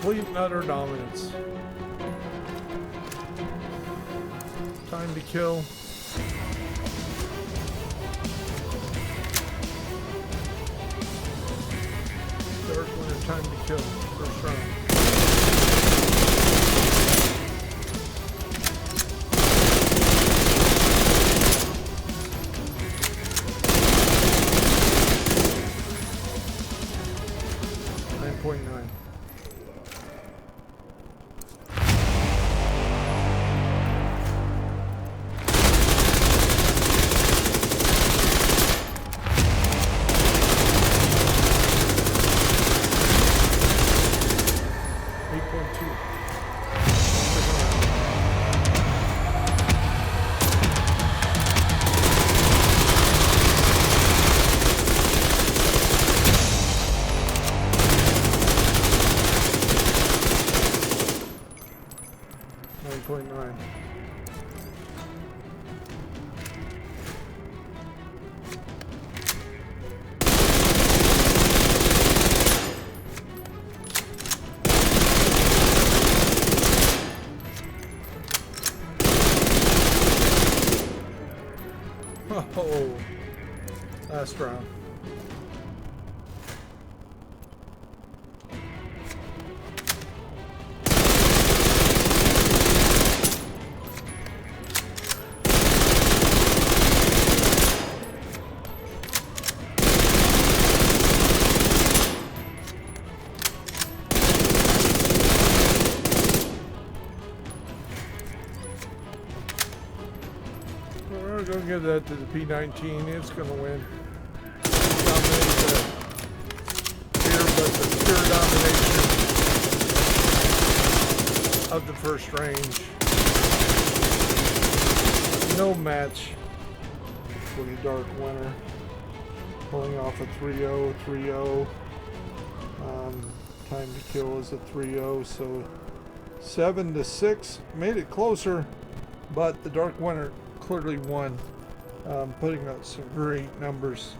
Complete and utter dominance. Time to kill. Dark Winter, time to kill. First round. .9. .9. Oh, last round. We're going to give that to the P-19. It's going to win. Dominate here, but the pure domination of the first range. No match for the Dark Winter. Pulling off a 3-0, 3-0. Time to kill is a 3-0, so 7-6. Made it closer, but the Dark Winter clearly won, putting up some great numbers.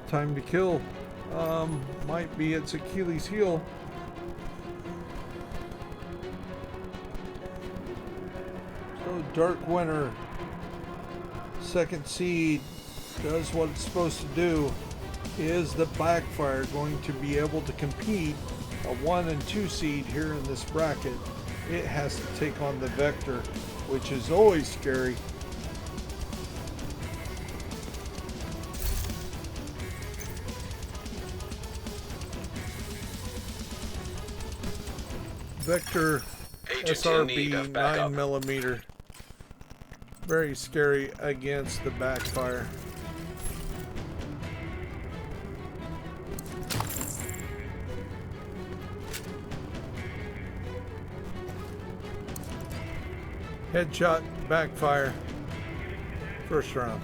Time to kill might be its Achilles heel. So Dark Winter, second seed, does what it's supposed to do. Is the Backfire going to be able to compete a 1 and 2 seed here in this bracket? It has to take on the Vector, which is always scary. Vector SRB 9mm. Very scary against the Backfire. Headshot, Backfire, first round.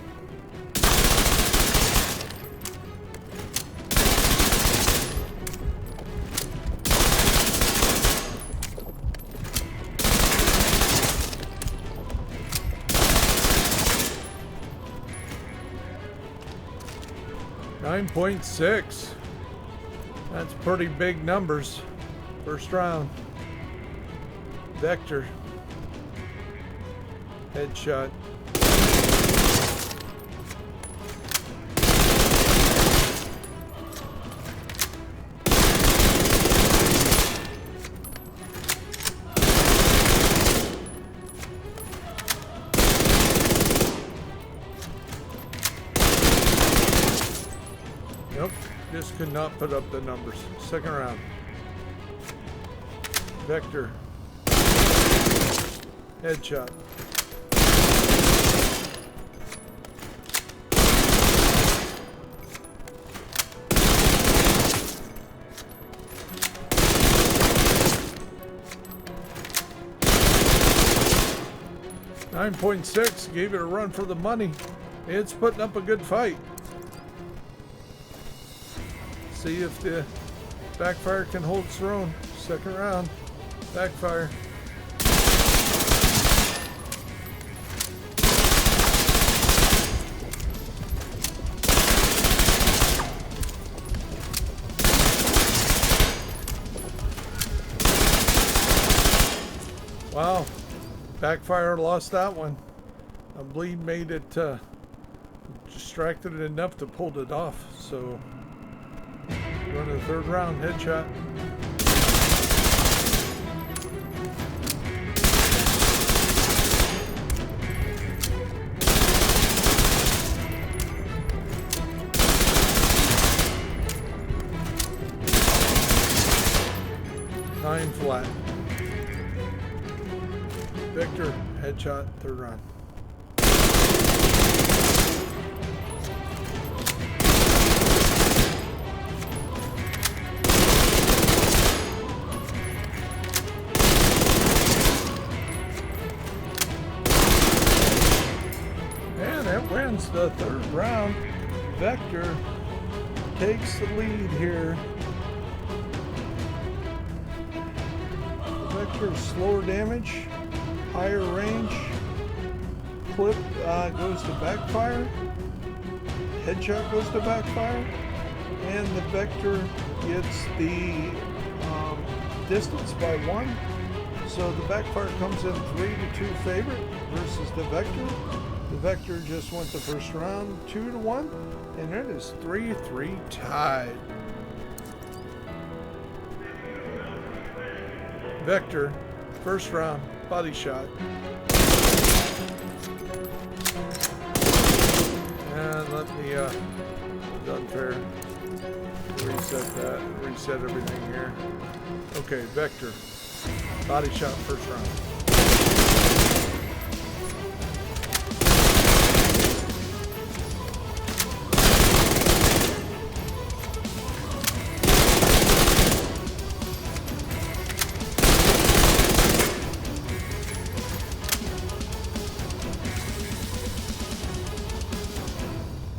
.6. That's pretty big numbers. First round. Vector. Headshot. could not put up the numbers. Second round. Vector. Headshot. .6 gave it a run for the money. It's putting up a good fight. See if the backfire can hold its own. Second round. Backfire. Wow. Backfire lost that one. A bleed made it distracted it enough to pull it off. So going to the third round. Headshot. Nine flat. Victor, headshot, third round. And it wins the third round. Vector takes the lead here. Vector slower damage. Higher range, clip goes to backfire, headshot goes to backfire, and the Vector gets the distance by 1. So the backfire comes in 3-2 favorite versus the Vector. The Vector just went the first round 2-1, and it is 3-3 tied. Vector, first round. Body shot. And let me, it's unfair. Reset that, reset everything here. Okay, Vector. Body shot first round.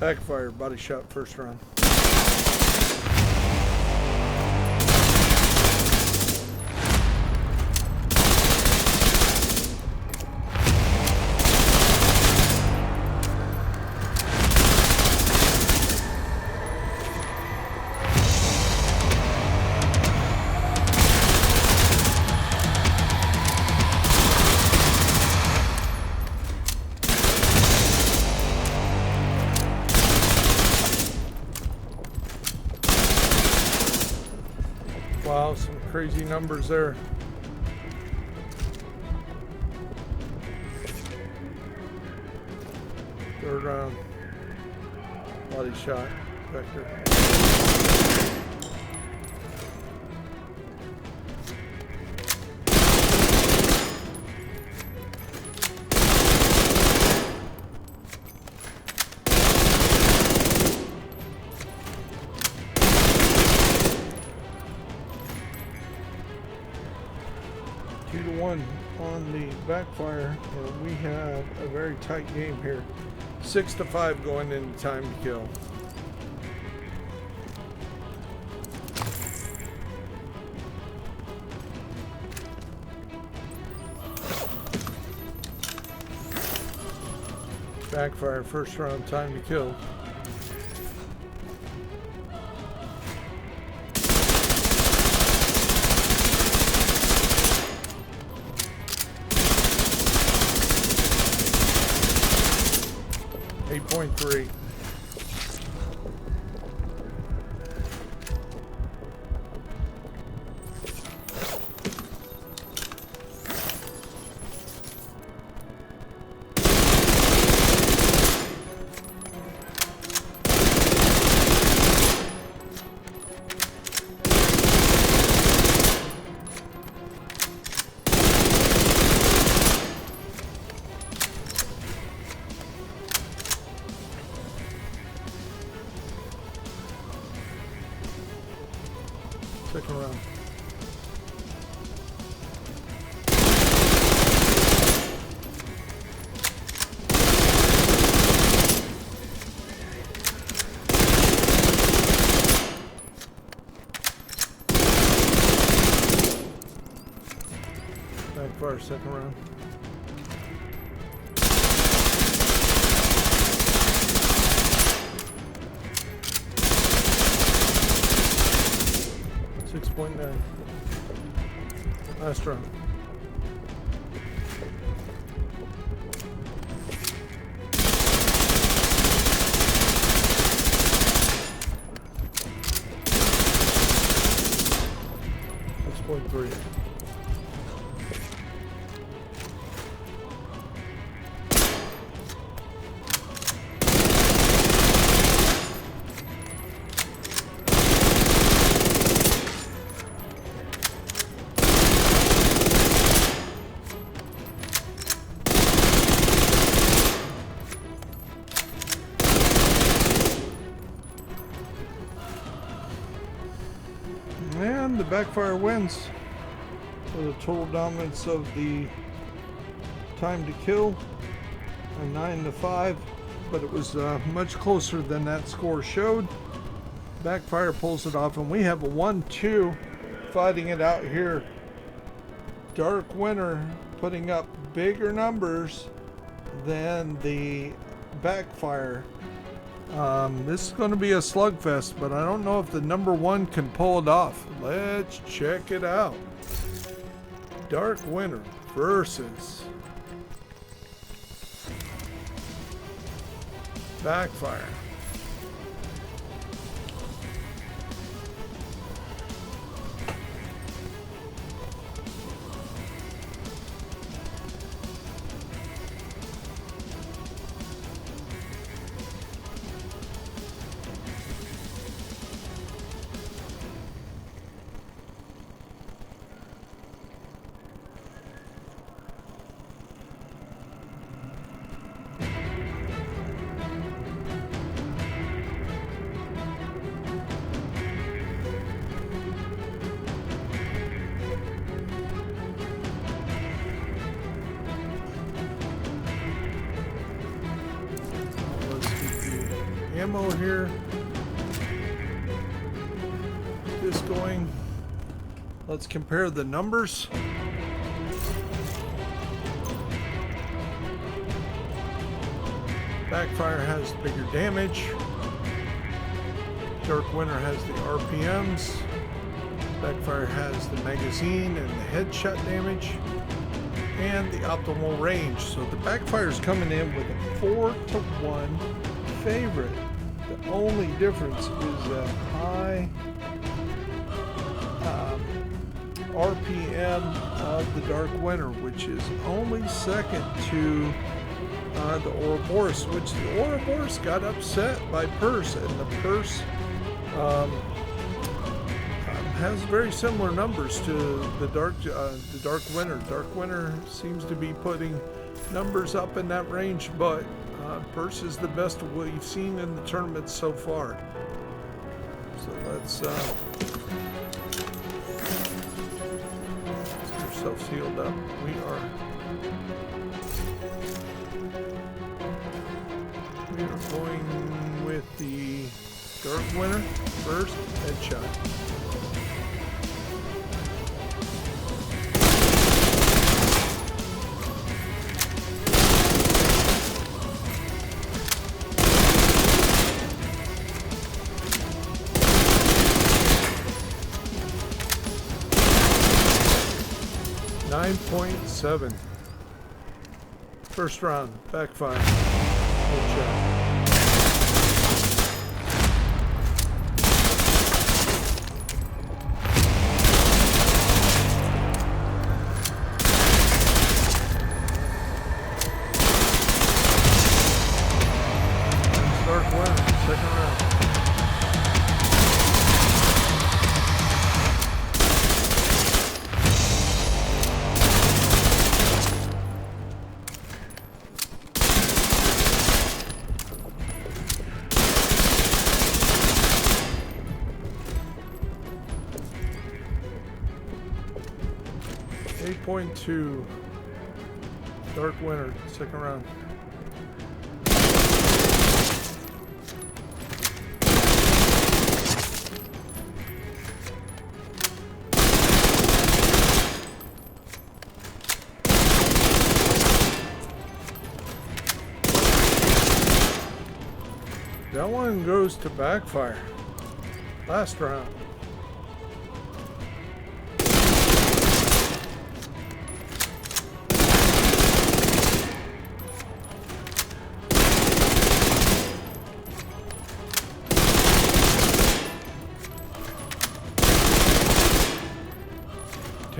Backfire, body shot, first round. Wow, some crazy numbers there. Third round. Body shot. Vector. On the backfire, and we have a very tight game here. 6-5 going into time to kill. Backfire, first round, time to kill. .3. Second round. Backfire, second round. .9. Last round. .3. And the backfire wins with a total dominance of the time to kill, a 9-5, but it was much closer than that score showed. Backfire pulls it off, and we have a 1-2 fighting it out here. Dark Winter putting up bigger numbers than the backfire. This is going to be a slugfest, but I don't know if the number one can pull it off. Let's check it out. Dark Winter versus Backfire. Ammo here. Just going. Let's compare the numbers. Backfire has bigger damage. Dark Winter has the RPMs. Backfire has the magazine and the headshot damage and the optimal range. So the Backfire is coming in with a 4-1 favorite. The only difference is a high RPM of the Dark Winter, which is only second to the Ouroboros, which the Ouroboros got upset by Purst, and the Purst has very similar numbers to the Dark Winter. Dark Winter seems to be putting numbers up in that range, but Purst is the best we've seen in the tournament so far. So let's get ourselves healed up. We are going with the Dark Winter first headshot. .7. First round, Backfire. Headshot. Dark Winter, second round. 8.2. Dark Winter, second round. That one goes to backfire. Last round.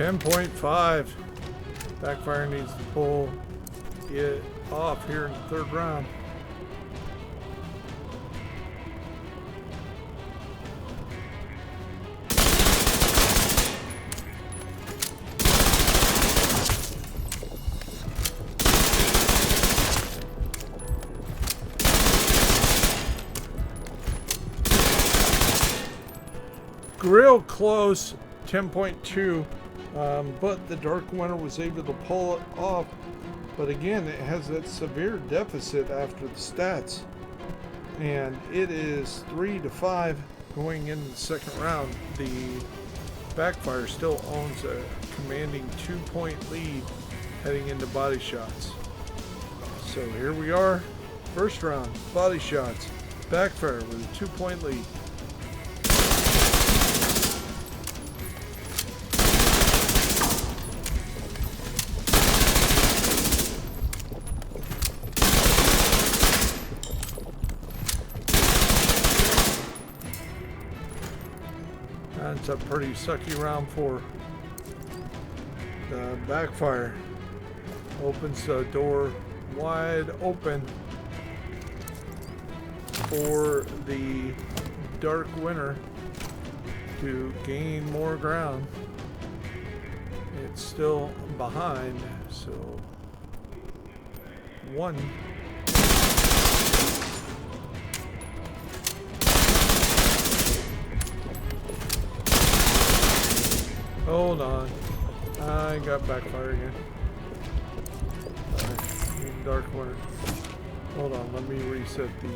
.5. Backfire needs to pull it off here in the third round. Real close, 10.2, but the Dark Winter was able to pull it off. But again, it has that severe deficit after the stats, and it is 3-5 going into the second round. The Backfire still owns a commanding 2-point lead heading into body shots. So here we are, first round, body shots. Backfire with a 2-point lead. That's a pretty sucky round for the Backfire. Opens the door wide open for the Dark Winter to gain more ground. It's still behind, so one. Hold on. I got Backfire again. Dark Winter. Hold on, let me reset the...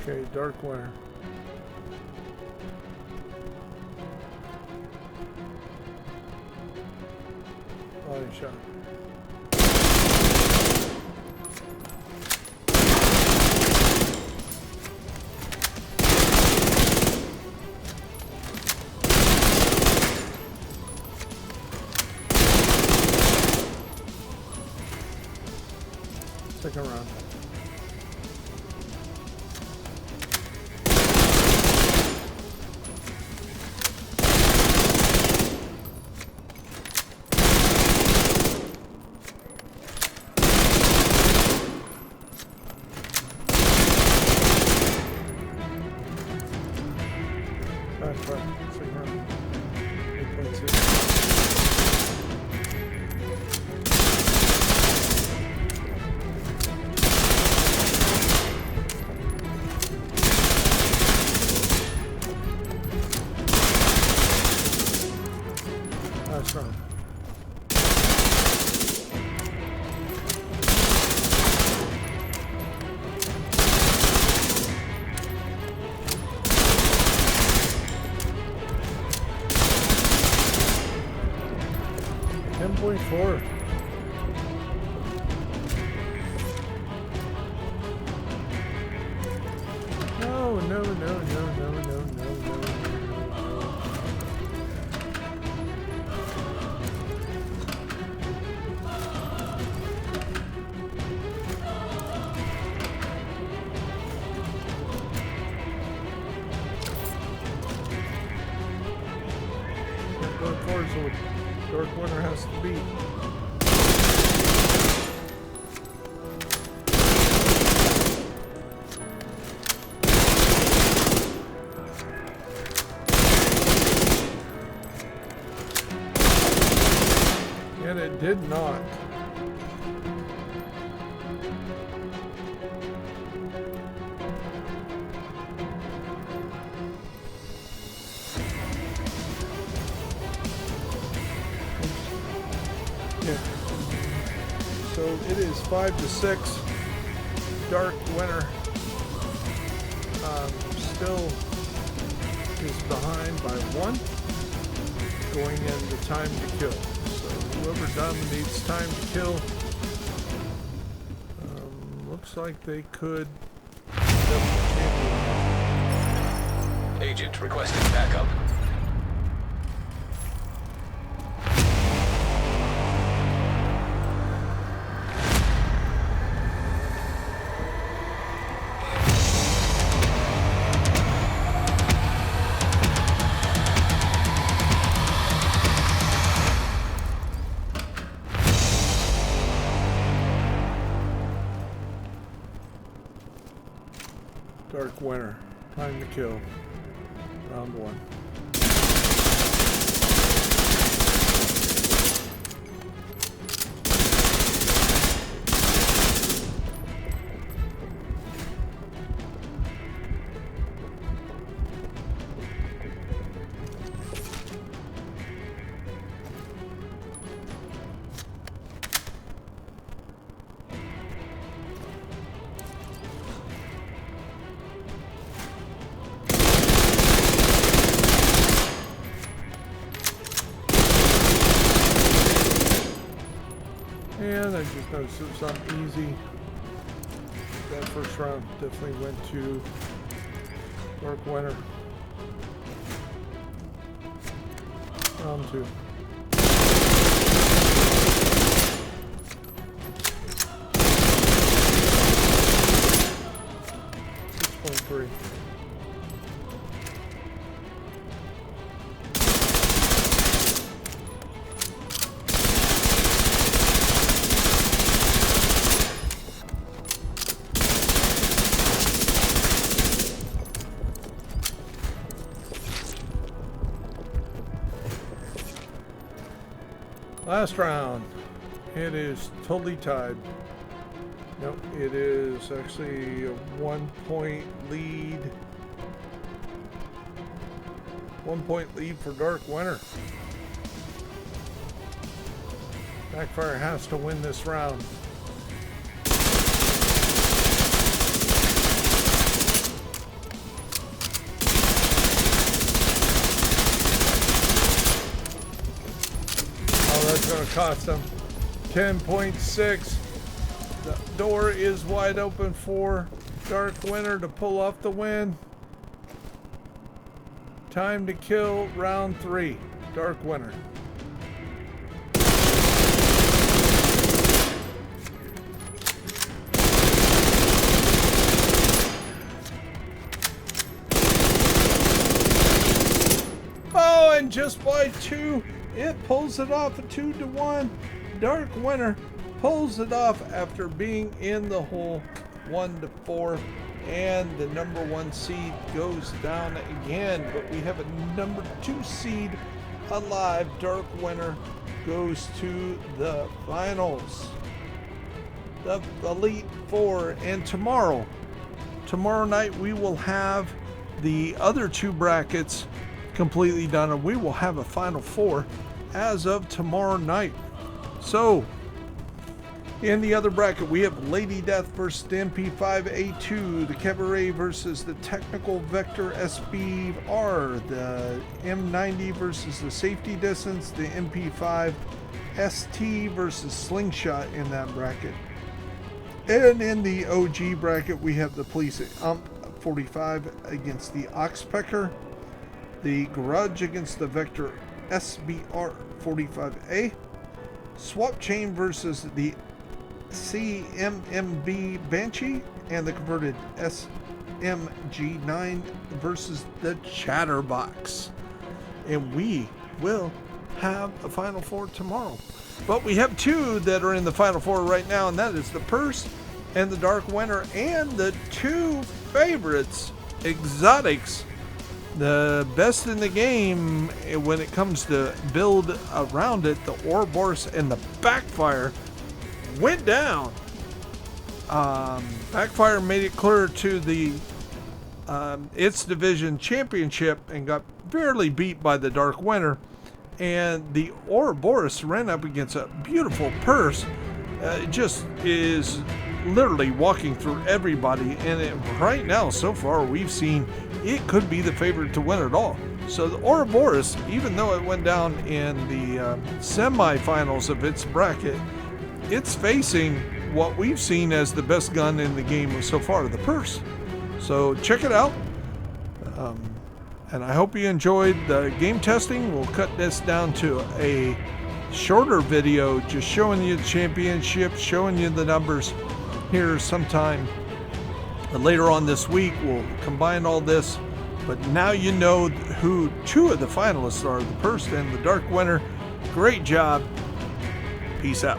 Okay, Dark Winter. Body shot. Second round. Second round. 8.6. Last round. .4. No. That's what Dark Winter has to be. And it did not. Yeah. So it is 5-6. Dark Winter still is behind by 1, going into time to kill. So whoever dominates time to kill, looks like they could. Agent requesting backup. Dark Winter, time to kill. Round 1. And I just noticed it was something easy. That first round definitely went to Dark Winter. Round 2. .3. Last round. It is totally tied. Nope, it is actually a 1-point lead. 1-point lead for Dark Winter. Backfire has to win this round. That's going to cost them 10.6. The door is wide open for Dark Winter to pull off the win. Time to kill, round 3. Dark Winter. Oh, and just by 2. It pulls it off a 2-1. Dark Winter pulls it off after being in the hole 1-4. And the number 1 seed goes down again. But we have a number 2 seed alive. Dark Winter goes to the finals. The Elite 4. And tomorrow night we will have the other 2 brackets completely done, and we will have a final 4 as of tomorrow night. So in the other bracket we have Lady Death versus the MP5A2, the Cabaret versus the Technical Vector SBR, the M90 versus the Safety Distance, the MP5 ST versus Slingshot in that bracket. And in the OG bracket we have the Police 45 against the Oxpecker, the Grudge against the Vector SBR 45A, Swap Chain versus the CMMB Banshee, and the converted SMG9 versus the Chatterbox. And we will have a Final Four tomorrow. But we have two that are in the Final Four right now, and that is the Purst and the Dark Winter, and the two favorites, exotics, the best in the game when it comes to build around it, the ouroboros and the backfire, went down. Backfire made it clear to the its division championship and got barely beat by the Dark Winter, and the ouroboros ran up against a beautiful Purst. It just is literally walking through everybody, and right now so far we've seen it could be the favorite to win it all. So the ouroboros, even though it went down in the semifinals of its bracket, it's facing what we've seen as the best gun in the game so far, the Purst. So check it out, and I hope you enjoyed the game testing. We'll cut this down to a shorter video just showing you the championship, showing you the numbers here sometime later on this week. We'll combine all this, but now you know who two of the finalists are, the Purst and the Dark Winter. Great job. Peace out.